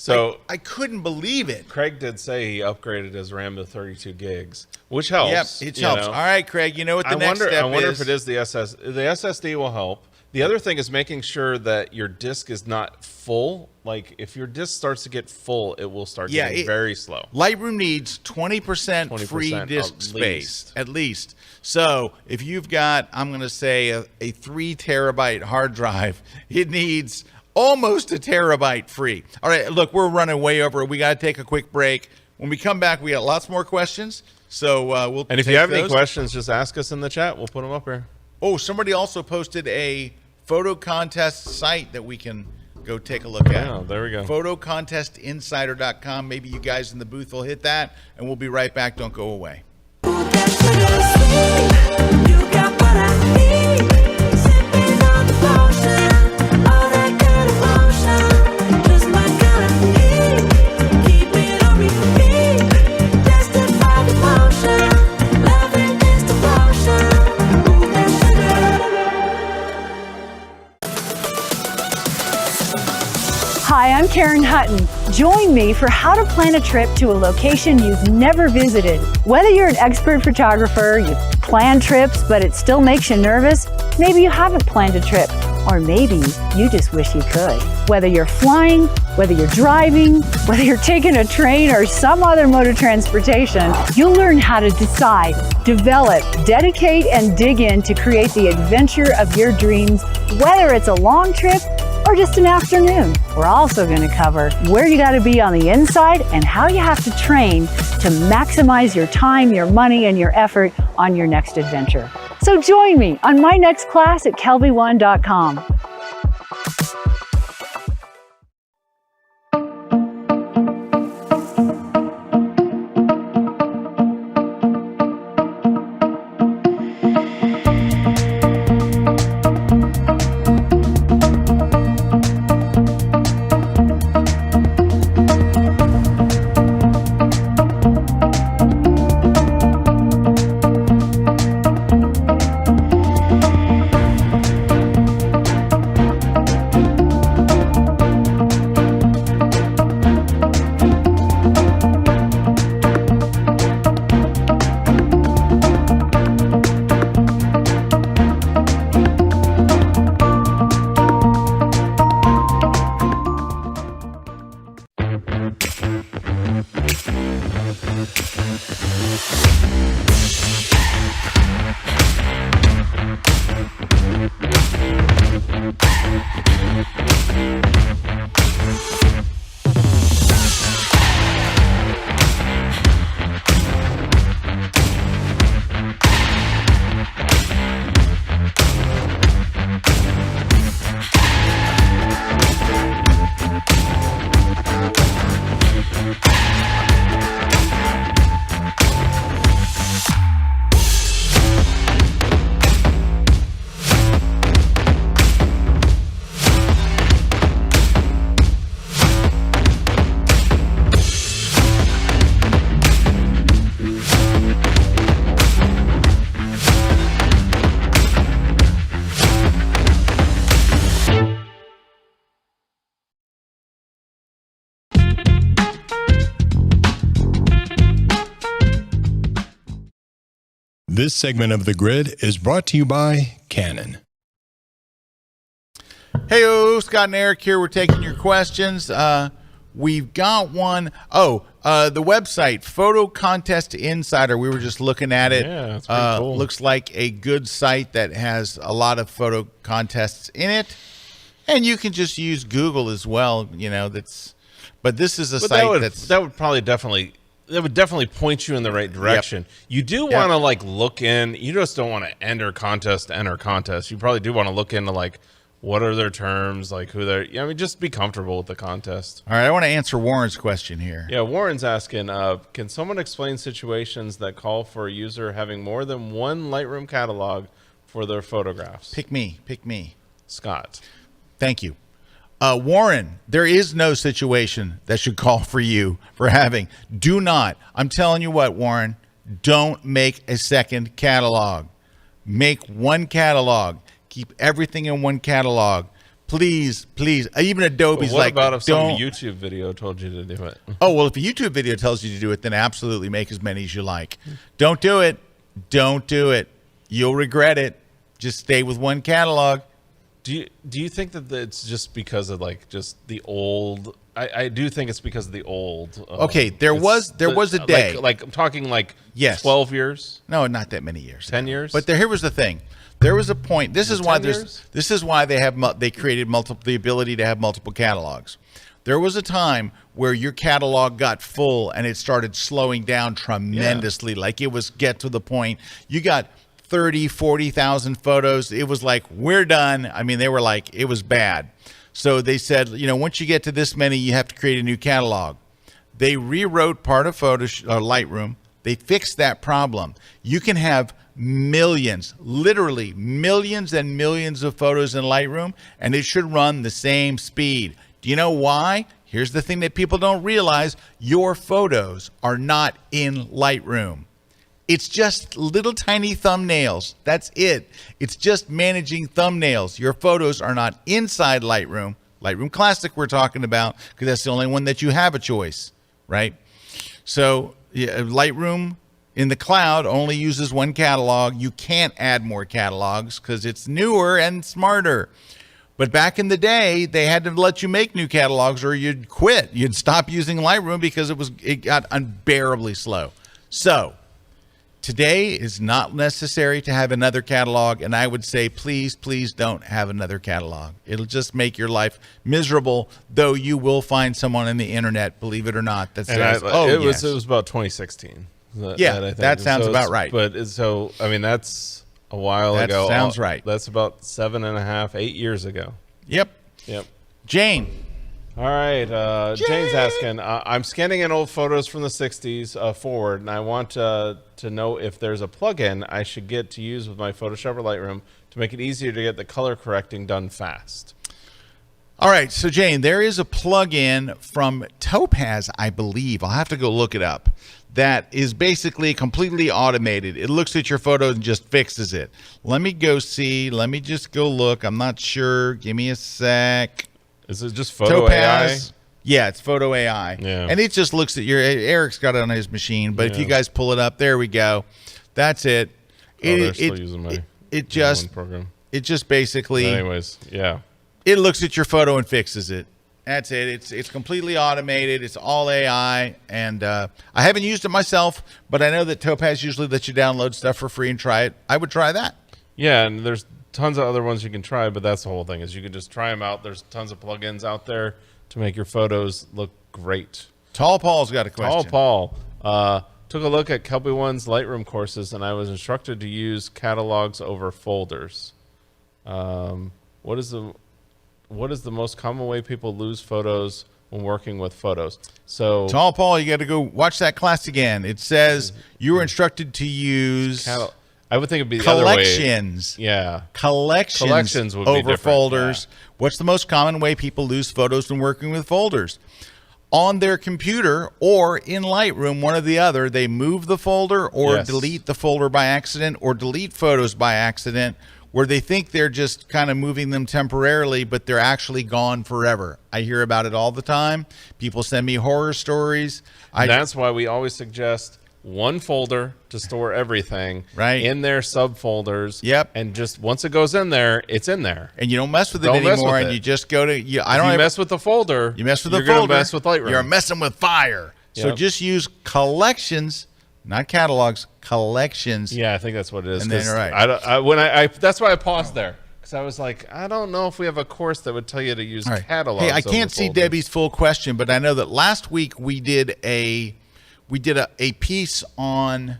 I couldn't believe it. Craig did say he upgraded his RAM to 32 gigs, which helps. Yep, it helps. All right, Craig, you know what the next step is? I wonder if it is the SSD. The SSD will help. The other thing is making sure that your disk is not full. Like, if your disk starts to get full, it will start getting very slow. Lightroom needs 20% free disk space, at least. So if you've got, I'm going to say, a 3 terabyte hard drive, it needs almost a terabyte free. All right, look, we're running way over. We got to take a quick break. When we come back, we got lots more questions. So we'll And if you have any questions, just ask us in the chat. We'll put them up here. Oh, somebody also posted a photo contest site that we can go take a look at. Oh, there we go. Photocontestinsider.com. Maybe you guys in the booth will hit that, and we'll be right back. Don't go away. Hi, I'm Karen Hutton. Join me for how to plan a trip to a location you've never visited. Whether you're an expert photographer, you've planned trips, but it still makes you nervous, maybe you haven't planned a trip, or maybe you just wish you could. Whether you're flying, whether you're driving, whether you're taking a train or some other mode of transportation, you'll learn how to decide, develop, dedicate, and dig in to create the adventure of your dreams, whether it's a long trip or just an afternoon. We're also going to cover where you got to be on the inside and how you have to train to maximize your time, your money, and your effort on your next adventure. So join me on my next class at KelbyOne.com. This segment of The Grid is brought to you by Canon. Hey, Scott and Eric here. We're taking your questions. We've got one. The website, Photo Contest Insider. We were just looking at it. Yeah, that's pretty cool. Looks like a good site that has a lot of photo contests in it. And you can just use Google as well. You know, but this is a site that would definitely point you in the right direction. Yep. You do want to like look in. You just don't want to enter contest. You probably do want to look into like what are their terms, like who they're. I mean, just be comfortable with the contest. All right, I want to answer Warren's question here. Yeah, Warren's asking, can someone explain situations that call for a user having more than one Lightroom catalog for their photographs? Pick me, Scott. Thank you. Warren, there is no situation that should call for you for having. Do not. I'm telling you what, Warren, don't make a second catalog. Make one catalog. Keep everything in one catalog. Please. Even Adobe's what like, about if some don't. YouTube video told you to do it? Oh, well, if a YouTube video tells you to do it, then absolutely make as many as you like. Don't do it. Don't do it. You'll regret it. Just stay with one catalog. Do you think that it's just because of like just the old? I do think it's because of the old. Okay, there was a day. Like I'm talking like Yes. 12 years. No, not that many years. 10 years. But here was the thing. There was a point. This is why 10 years? This is why they created the ability to have multiple catalogs. There was a time where your catalog got full and it started slowing down tremendously. Yeah. Like it was get to the point you got 30, 40,000 photos. It was like, we're done. I mean, they were like, it was bad. So they said, once you get to this many, you have to create a new catalog. They rewrote part of Lightroom. They fixed that problem. You can have millions, literally millions and millions of photos in Lightroom, and it should run the same speed. Do you know why? Here's the thing that people don't realize. Your photos are not in Lightroom. It's just little tiny thumbnails. That's it. It's just managing thumbnails. Your photos are not inside Lightroom. Lightroom Classic we're talking about, because that's the only one that you have a choice, right? So Lightroom in the cloud only uses one catalog. You can't add more catalogs because it's newer and smarter. But back in the day, they had to let you make new catalogs or you'd quit. You'd stop using Lightroom because it got unbearably slow. So today is not necessary to have another catalog, and I would say please don't have another catalog. It'll just make your life miserable, though you will find someone on the internet, believe it or not, that says, it was about 2016. That sounds about right. But I mean, that's a while ago. That sounds right. That's about 7.5, 8 years ago. Yep. Jane. All right, Jane's asking, I'm scanning in old photos from the 60s forward, and I want to know if there's a plugin I should get to use with my Photoshop or Lightroom to make it easier to get the color correcting done fast. All right, so Jane, there is a plugin from Topaz, I believe. I'll have to go look it up. That is basically completely automated. It looks at your photos and just fixes it. Let me go see. Let me just go look. I'm not sure. Give me a sec. Is it just Photo AI? Yeah, it's Photo AI. Yeah. And it just looks at Eric's got it on his machine, but if you guys pull it up, there we go. That's it. They're still using my program. It just basically, anyways, yeah. It looks at your photo and fixes it. That's it. It's completely automated. It's all AI, and I haven't used it myself, but I know that Topaz usually lets you download stuff for free and try it. I would try that. Yeah, and there's tons of other ones you can try, but that's the whole thing is you can just try them out. There's tons of plugins out there to make your photos look great. Tall Paul's got a question. Tall Paul took a look at KelbyOne's Lightroom courses, and I was instructed to use catalogs over folders. What is the most common way people lose photos when working with photos? So Tall Paul, you got to go watch that class again. It says you were instructed to use I would think it'd be the collections. Other way. Yeah. Collections would over be different. folders. Yeah. What's the most common way people lose photos when working with folders? On their computer or in Lightroom, one or the other, they move the folder or delete the folder by accident or delete photos by accident, where they think they're just kind of moving them temporarily, but they're actually gone forever. I hear about it all the time. People send me horror stories. That's why we always suggest one folder to store everything, Right. in their subfolders. Yep. And just once it goes in there, it's in there. And you don't mess with it Don't mess anymore, with and it. you just go to. I If don't you ever, mess with the folder, You mess with you're the folder. gonna mess with Lightroom. You're messing with fire. So Yep. just use collections, not catalogs. Collections. Yeah, I think that's what it is. And then 'cause right. That's why I paused there, because I was like, I don't know if we have a course that would tell you to use All right. catalogs. Hey, I over can't see folders. Debbie's full question, but I know that last week we did a piece on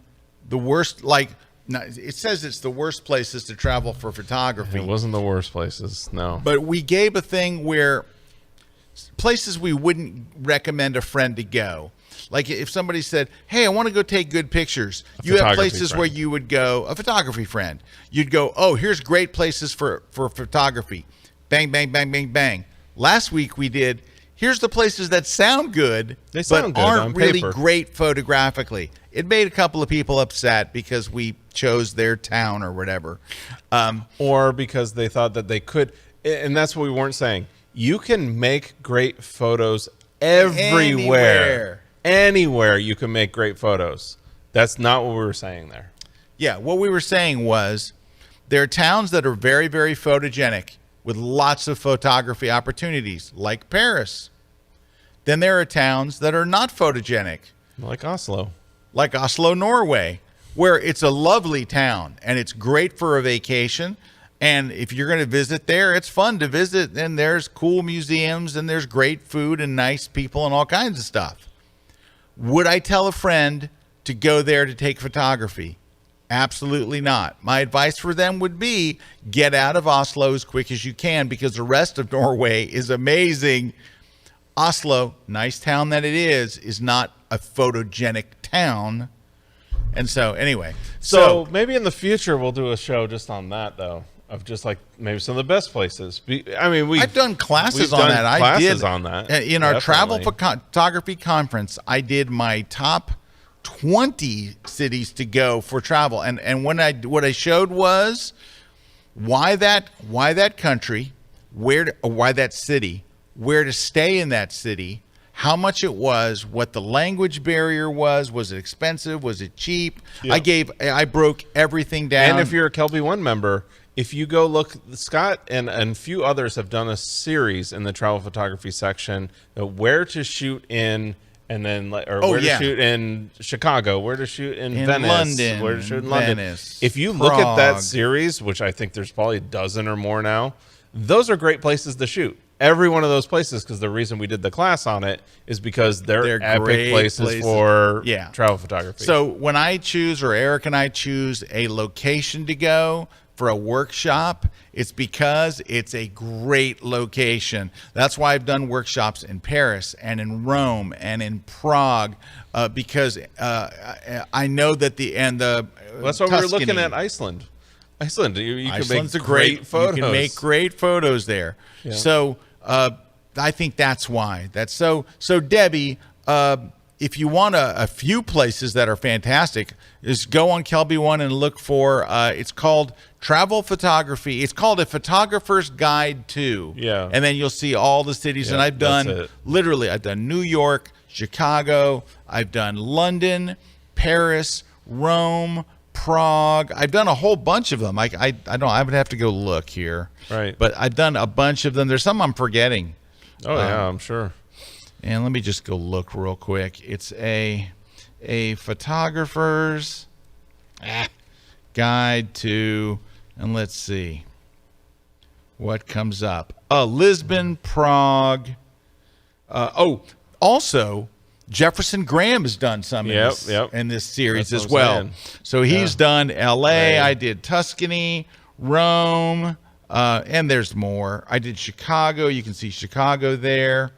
the worst. Like, no, it says it's the worst places to travel for photography. It wasn't the worst places. No. But we gave a thing where places we wouldn't recommend a friend to go. Like if somebody said, hey, I want to go take good pictures. You have photography places friend. where you would go, a photography friend. You'd go, oh, here's great places for photography. Bang, bang, bang, bang, bang. Last week we did, here's the places that sound good, They sound but good aren't on really paper. great photographically. It made a couple of people upset because we chose their town or whatever. Or because they thought that they could, and that's what we weren't saying. You can make great photos everywhere. Anywhere you can make great photos. That's not what we were saying there. Yeah, what we were saying was there are towns that are very, very photogenic with lots of photography opportunities, like Paris. Then there are towns that are not photogenic, Like Oslo. like Oslo, Norway, where it's a lovely town and it's great for a vacation. And if you're going to visit there, it's fun to visit. And there's cool museums and there's great food and nice people and all kinds of stuff. Would I tell a friend to go there to take photography? Absolutely not. My advice for them would be get out of Oslo as quick as you can, because the rest of Norway is amazing. Oslo, nice town that it is not a photogenic town. And so anyway, So maybe in the future we'll do a show just on that, though, of just like maybe some of the best places. I mean, I've done classes we've on done that. I classes did on that in our travel definitely. photography conference. I did my top 20 cities to go for travel, and what I showed was why that country, why that city, where to stay in that city, how much it was, what the language barrier was it expensive, was it cheap? Yeah. I broke everything down. And if you're a KelbyOne member, if you go look, Scott and a few others have done a series in the travel photography section, where to shoot in, and then where to shoot in Chicago, where to shoot in Venice, London, where to shoot in London. Venice, If you look at that Prague. series, which I think there's probably a dozen or more now, those are great places to shoot. Every one of those places, because the reason we did the class on it is because they're epic great places for Yeah. travel photography. So when I choose, or Eric and I choose a location to go for a workshop, it's because it's a great location. That's why I've done workshops in Paris and in Rome and in Prague, because I know that that's why we were looking at Iceland. Iceland, you can make great photos. You can make great photos there. Yeah. So I think that's why. That's so Debbie, if you want a few places that are fantastic, is go on KelbyOne and look for, it's called Travel Photography. It's called A Photographer's Guide to. Yeah. And then you'll see all the cities. Yeah, and I've that's done, it. literally, I've done New York, Chicago, I've done London, Paris, Rome, Prague. I've done a whole bunch of them. I would have to go look here. Right. But I've done a bunch of them. There's some I'm forgetting. Oh, yeah, I'm sure. And let me just go look real quick. It's a photographer's guide to, and let's see what comes up. Lisbon, Prague. Also Jefferson Graham has done some in this series That's as what I'm well. saying. So he's done L.A. Right. I did Tuscany, Rome, and there's more. I did Chicago. You can see Chicago there.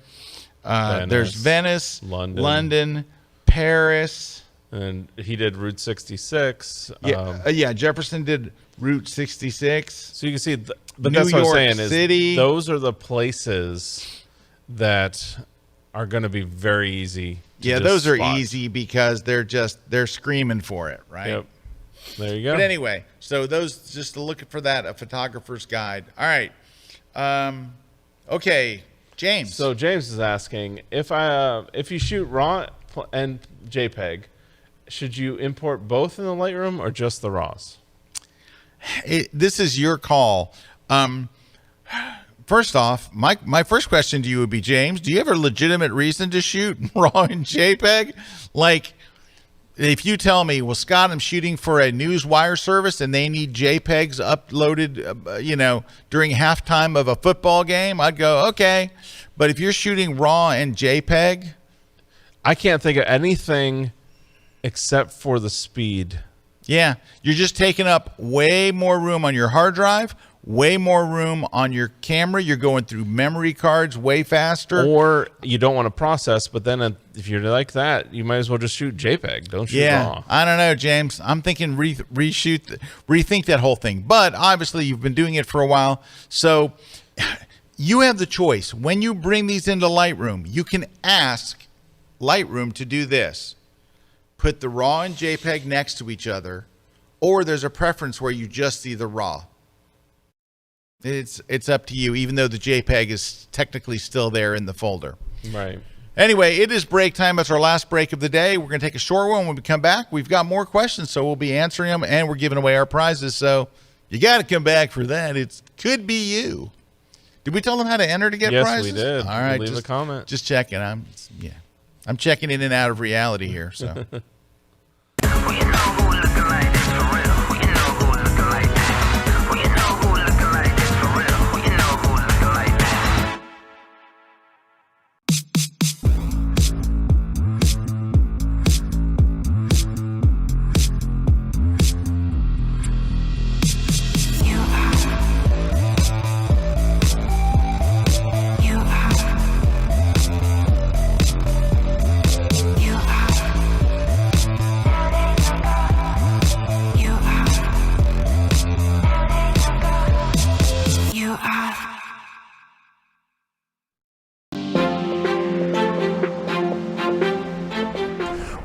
There's Venice, London, Paris. And he did Route 66. Yeah, Jefferson did Route 66. So you can see, but New that's what I'm York saying City. is those are the places that are going to be very easy. Yeah, those are easy because they're screaming for it, right? Yep. There you go. But anyway, so those, just to look for that, a photographer's guide. All right. Okay, James. So James is asking if you shoot RAW and JPEG, should you import both in the Lightroom or just the RAWs? This is your call. First off, my first question to you would be, James, do you have a legitimate reason to shoot RAW and JPEG? Like, if you tell me, well, Scott, I'm shooting for a news wire service and they need JPEGs uploaded, during halftime of a football game, I'd go, okay. But if you're shooting RAW and JPEG, I can't think of anything except for the speed. Yeah, you're just taking up way more room on your hard drive, way more room on your camera. You're going through memory cards way faster. Or you don't want to process, but then if you're like that, you might as well just shoot JPEG. Don't shoot RAW. I don't know, James. I'm thinking rethink that whole thing. But obviously, you've been doing it for a while, so you have the choice. When you bring these into Lightroom, you can ask Lightroom to do this. Put the RAW and JPEG next to each other, or there's a preference where you just see the RAW. It's up to you, even though the JPEG is technically still there in the folder. Right. Anyway, it is break time. It's our last break of the day. We're going to take a short one. When we come back, we've got more questions, so we'll be answering them, and we're giving away our prizes. So you got to come back for that. It could be you. Did we tell them how to enter to get prizes? Yes, we did. All right, leave a comment. Just checking. I'm checking in and out of reality here. So.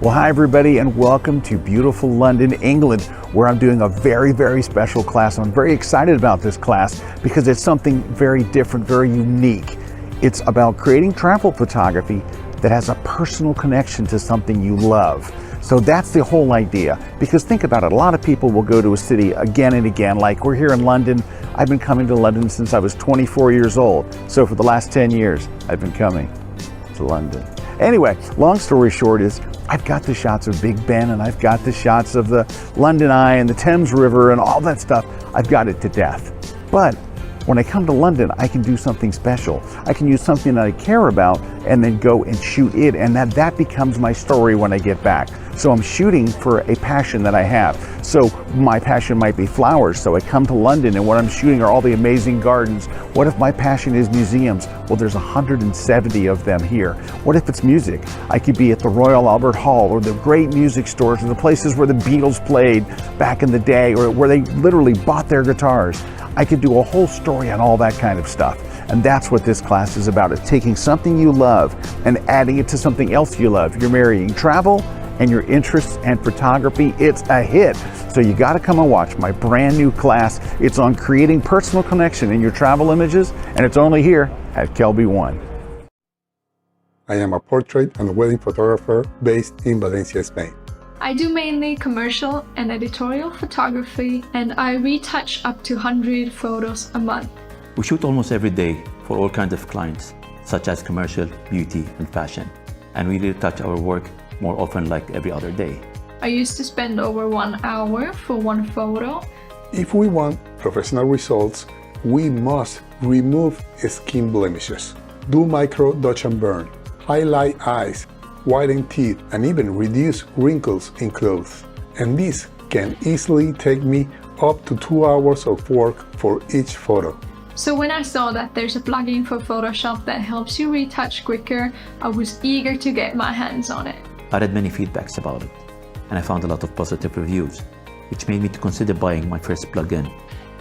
Well, hi everybody, and welcome to beautiful London, England, where I'm doing a very, very special class. I'm very excited about this class because it's something very different, very unique. It's about creating travel photography that has a personal connection to something you love. So that's the whole idea. Because think about it, a lot of people will go to a city again and again. Like we're here in London. I've been coming to London since I was 24 years old. So for the last 10 years, I've been coming to London. Anyway, long story short is I've got the shots of Big Ben and I've got the shots of the London Eye and the Thames River and all that stuff. I've got it to death. But when I come to London, I can do something special. I can use something that I care about and then go and shoot it, and that becomes my story when I get back. So I'm shooting for a passion that I have. So my passion might be flowers, so I come to London and what I'm shooting are all the amazing gardens. What if my passion is museums? Well, there's 170 of them here. What if it's music? I could be at the Royal Albert Hall or the great music stores or the places where the Beatles played back in the day or where they literally bought their guitars. I could do a whole story on all that kind of stuff. And that's what this class is about. It's taking something you love and adding it to something else you love. You're marrying travel and your interests and photography. It's a hit. So you got to come and watch my brand new class. It's on creating personal connection in your travel images, and it's only here at KelbyOne. I am a portrait and wedding photographer based in Valencia, Spain. I do mainly commercial and editorial photography, and I retouch up to 100 photos a month. We shoot almost every day for all kinds of clients, such as commercial, beauty, and fashion. And we retouch our work more often, like every other day. I used to spend over 1 hour for one photo. If we want professional results, we must remove skin blemishes, do micro dodge and burn, highlight eyes, whiten teeth, and even reduce wrinkles in clothes. And this can easily take me up to 2 hours of work for each photo. So when I saw that there's a plugin for Photoshop that helps you retouch quicker, I was eager to get my hands on it. I read many feedbacks about it, and I found a lot of positive reviews, which made me to consider buying my first plugin.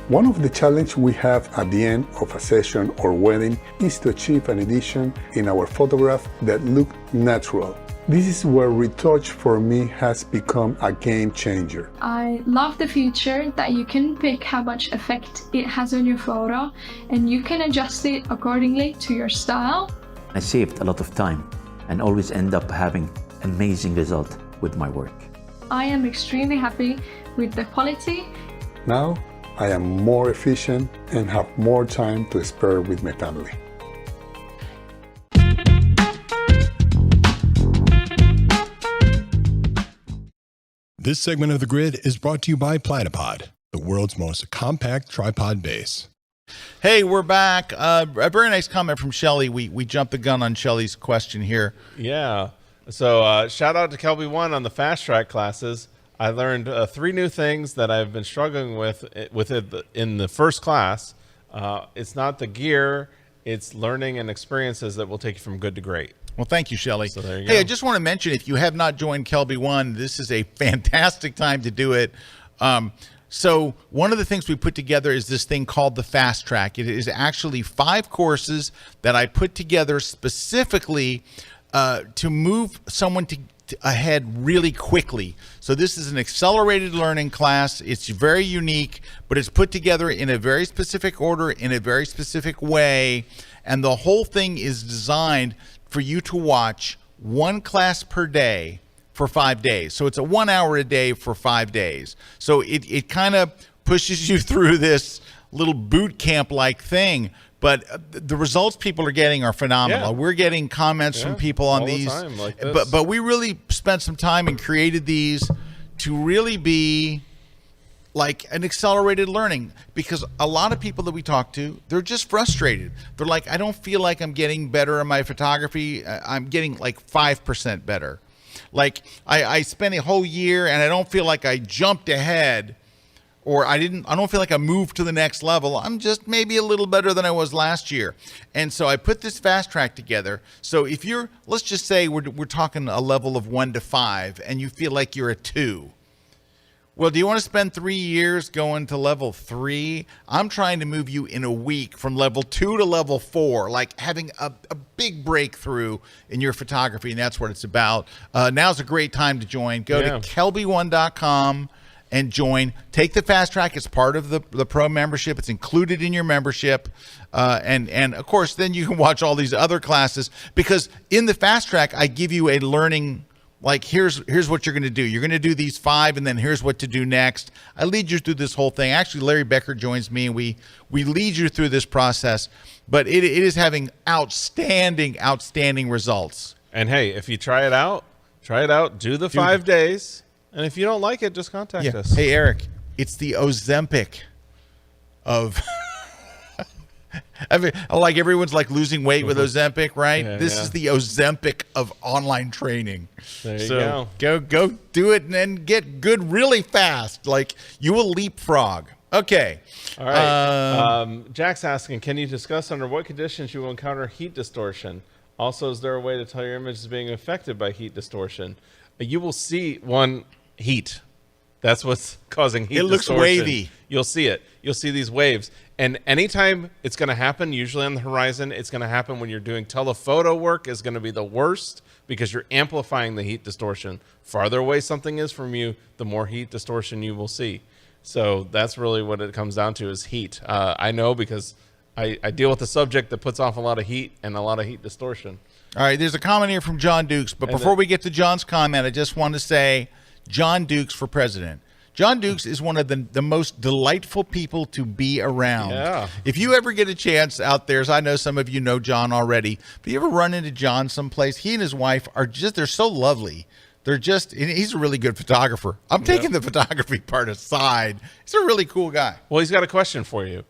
One of the challenges we have at the end of a session or wedding is to achieve an edition in our photograph that look natural. This is where retouch for me has become a game changer. I love the feature that you can pick how much effect it has on your photo, and you can adjust it accordingly to your style. I saved a lot of time and always end up having amazing result with my work. I am extremely happy with the quality. Now, I am more efficient and have more time to spare with my family. This segment of The Grid is brought to you by Platypod, the world's most compact tripod base. Hey, we're back. A very nice comment from Shelly. We jumped the gun on Shelly's question here. Yeah. So shout out to KelbyOne on the Fast Track classes. I learned 3 new things that I've been struggling with it in the first class. It's not the gear, it's learning and experiences that will take you from good to great. Well, thank you, Shelly. So there you hey, go. I just want to mention, if you have not joined KelbyOne, this is a fantastic time to do it. So one of the things we put together is this thing called the Fast Track. It is actually 5 courses that I put together specifically to move someone ahead really quickly. So this is an accelerated learning class. It's very unique, but it's put together in a very specific order, in a very specific way. And the whole thing is designed for you to watch 1 class per day for 5 days. So it's a 1 hour a day for 5 days. So it kind of pushes you through this little boot camp like thing. But the results people are getting are phenomenal. Yeah. We're getting comments from people on all the these. time like this. But we really spent some time and created these to really be like an accelerated learning, because a lot of people that we talk to, they're just frustrated. They're like, I don't feel like I'm getting better in my photography. I'm getting like 5% better. Like I spent a whole year and I don't feel like I jumped ahead, or I don't feel like I moved to the next level. I'm just maybe a little better than I was last year. And so I put this Fast Track together. So if you're, let's just say we're talking a level of 1 to 5 and you feel like you're a 2. Well, do you want to spend 3 years going to level 3? I'm trying to move you in a week from level 2 to level 4, like having a big breakthrough in your photography, and that's what it's about. Now's a great time to join. Go to KelbyOne.com and join. Take the Fast Track. It's part of the Pro membership. It's included in your membership. And of course, then you can watch all these other classes, because in the Fast Track, I give you a learning, like here's what you're going to do. You're going to do these 5, and then here's what to do next. I lead you through this whole thing. Actually, Larry Becker joins me, and we lead you through this process. But it is having outstanding results. And hey, if you try it out, do the 5 days. And if you don't like it, just contact us. Hey, Eric, it's the Ozempic of... I mean, like everyone's like losing weight with Ozempic, right? Yeah, this is the Ozempic of online training. There you go do it and then get good really fast. Like you will leapfrog. Okay. All right. Jack's asking, can you discuss under what conditions you will encounter heat distortion? Also, is there a way to tell your image is being affected by heat distortion? You will see heat. That's what's causing heat distortion. It looks wavy. You'll see it. You'll see these waves. And anytime it's going to happen, usually on the horizon, it's going to happen when you're doing telephoto work is going to be the worst, because you're amplifying the heat distortion. Farther away something is from you, the more heat distortion you will see. So that's really what it comes down to, is heat. I know, because I deal with a subject that puts off a lot of heat and a lot of heat distortion. All right, there's a comment here from John Dukes. But before we get to John's comment, I just want to say John Dukes for president. John Dukes is one of the most delightful people to be around. Yeah. If you ever get a chance out there, as I know some of you know John already, but you ever run into John someplace, he and his wife are just, they're so lovely. They're just, he's a really good photographer. I'm taking the photography part aside. He's a really cool guy. Well, he's got a question for you.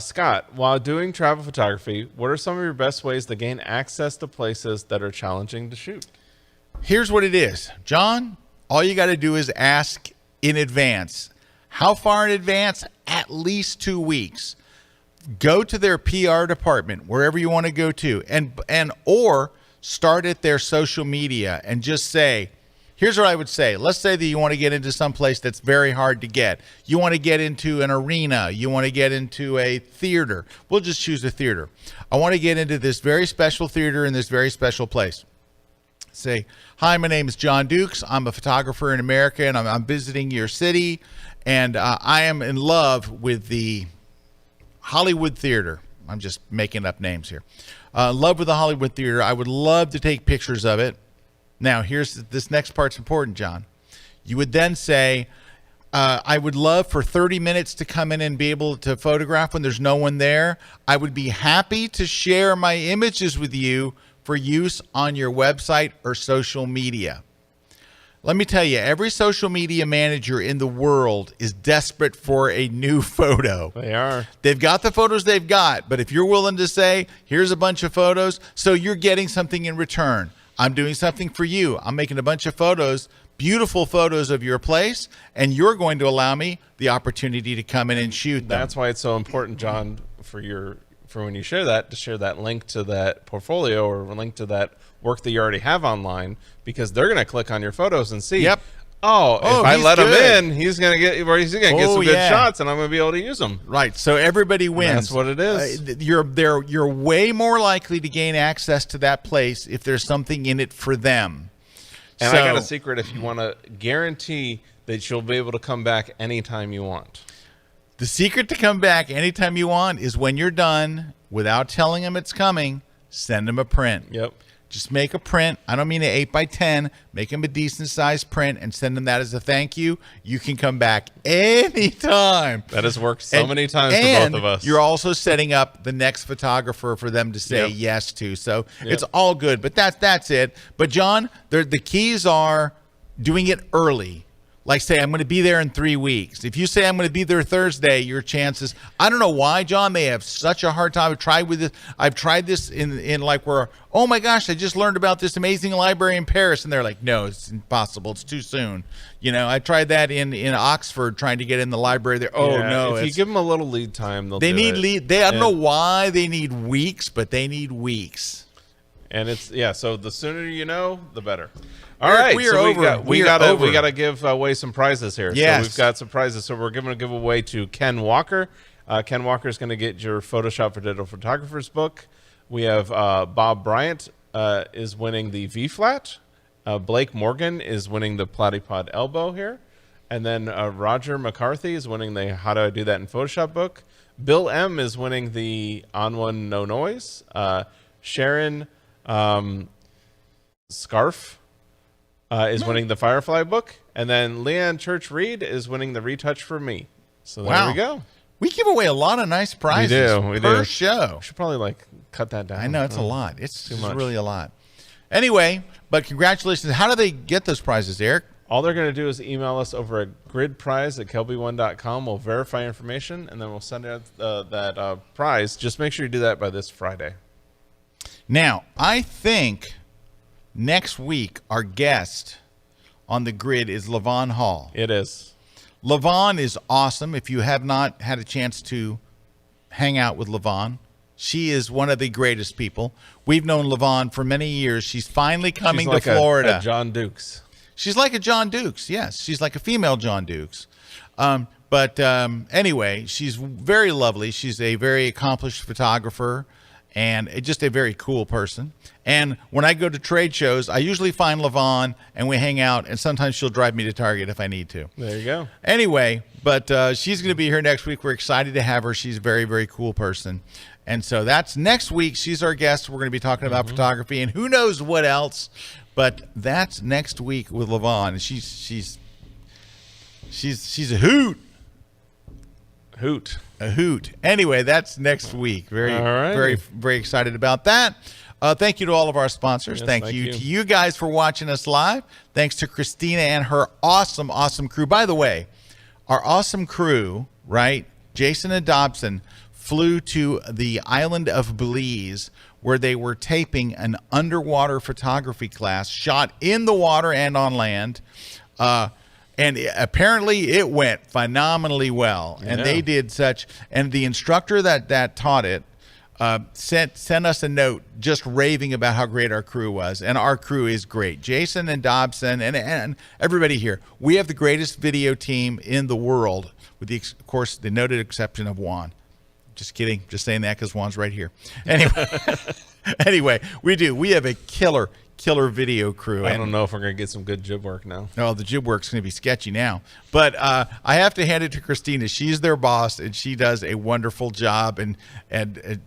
Scott, while doing travel photography, what are some of your best ways to gain access to places that are challenging to shoot? Here's what it is. John, all you got to do is ask in advance. How far in advance? At least 2 weeks. Go to their PR department, wherever you want to go to, or start at their social media and just say, here's what I would say. Let's say that you want to get into some place that's very hard to get. You want to get into an arena. You want to get into a theater. We'll just choose a theater. I want to get into this very special theater in this very special place. Say, hi, my name is John Dukes. I'm a photographer in America, and I'm visiting your city, and I am in love with the Hollywood Theater. I'm just making up names here. Love with the Hollywood Theater. I would love to take pictures of it. Now, here's this next part's important, John. You would then say, I would love for 30 minutes to come in and be able to photograph when there's no one there. I would be happy to share my images with you for use on your website or social media. Let me tell you, every social media manager in the world is desperate for a new photo. They are. They've got the photos they've got, but if you're willing to say, here's a bunch of photos, so you're getting something in return. I'm doing something for you. I'm making a bunch of photos, beautiful photos of your place, and you're going to allow me the opportunity to come in and shoot them. That's why it's so important, John, for when you share that, to share that link to that portfolio or a link to that work that you already have online, because they're going to click on your photos and see, yep. If I let him in, he's going to get some good yeah. shots, and I'm going to be able to use them. Right. So everybody wins. And that's what it is. You're way more likely to gain access to that place if there's something in it for them. And I got a secret if you want to guarantee that you'll be able to come back anytime you want. The secret to come back anytime you want is when you're done, without telling them it's coming, send them a print. Yep. Just make a print. I don't mean an 8x10. Make them a decent sized print and send them that as a thank you. You can come back anytime. That has worked so many times for both of us. You're also setting up the next photographer for them to say yes to. So it's all good. But that's it. But John, the keys are doing it early. Like say, I'm going to be there in 3 weeks. If you say I'm going to be there Thursday, your chances, I don't know why, John, they have such a hard time. I've tried this in like where, oh my gosh, I just learned about this amazing library in Paris. And they're like, no, it's impossible. It's too soon. You know, I tried that in Oxford trying to get in the library there. Oh no. If you give them a little lead time, they need lead. I don't know why they need weeks, but they need weeks. And so the sooner you know, the better. All Eric, right, we are over. We gotta give away some prizes here. Yes. So we've got some prizes. So we're giving a giveaway to Ken Walker. Ken Walker is going to get your Photoshop for Digital Photographers book. We have Bob Bryant is winning the V-flat. Blake Morgan is winning the Platypod elbow here, and then Roger McCarthy is winning the How Do I Do That in Photoshop book. Bill M is winning the On One No Noise. Sharon Scarf is winning the Firefly book, and then Leanne Church Reed is winning the Retouch for Me. So there we go. We give away a lot of nice prizes per show. We should probably cut that down. I know, it's a lot. It's really a lot. Anyway, but congratulations. How do they get those prizes, Eric? All they're going to do is email us over at gridprize@KelbyOne.com. We'll verify information, and then we'll send out that prize. Just make sure you do that by this Friday. Now, I think next week our guest on the grid is LaVon Hall. It is. LaVon is awesome. If you have not had a chance to hang out with LaVon, she is one of the greatest people. We've known LaVon for many years. She's finally coming to Florida. A John Dukes. She's like a John Dukes. Yes, she's like a female John Dukes. But anyway, she's very lovely. She's a very accomplished photographer and just a very cool person. And when I go to trade shows, I usually find LaVon and we hang out, and sometimes she'll drive me to Target if I need to. There you go. Anyway, but she's going to be here next week. We're excited to have her. She's a very, very cool person. And so that's next week. She's our guest. We're going to be talking about photography and who knows what else. But that's next week with LaVon. And she's a hoot. A hoot. Anyway, that's next week. Very, very excited about that. Thank you to all of our sponsors. Yes, thank you to you guys for watching us live. Thanks to Christina and her awesome, awesome crew. By the way, our awesome crew, right? Jason and Dobson flew to the island of Belize where they were taping an underwater photography class shot in the water and on land. And apparently it went phenomenally well. And they did such, and the instructor that taught it sent us a note just raving about how great our crew was. And our crew is great. Jason and Dobson and everybody here. We have the greatest video team in the world, with of course, the noted exception of Juan. Just kidding. Just saying that because Juan's right here. Anyway, anyway, we do. We have a killer killer video crew. I don't know if we're going to get some good jib work now. No, the jib work's going to be sketchy now. But I have to hand it to Christina. She's their boss, and she does a wonderful job and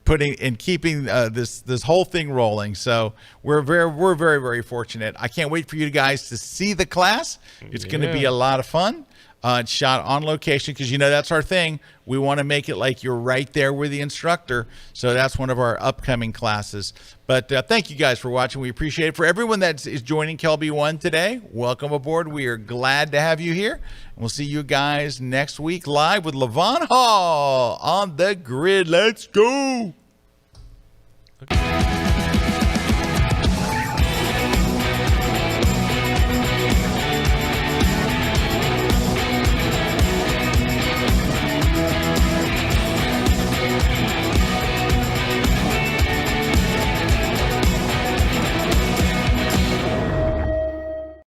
putting and keeping this whole thing rolling. So we're very fortunate. I can't wait for you guys to see the class. It's going to be a lot of fun. It's shot on location because, you know, that's our thing. We want to make it like you're right there with the instructor. So that's one of our upcoming classes. But thank you guys for watching. We appreciate it. For everyone that is joining KelbyOne today, welcome aboard. We are glad to have you here. And we'll see you guys next week live with Levon Hall on the grid. Let's go. Okay.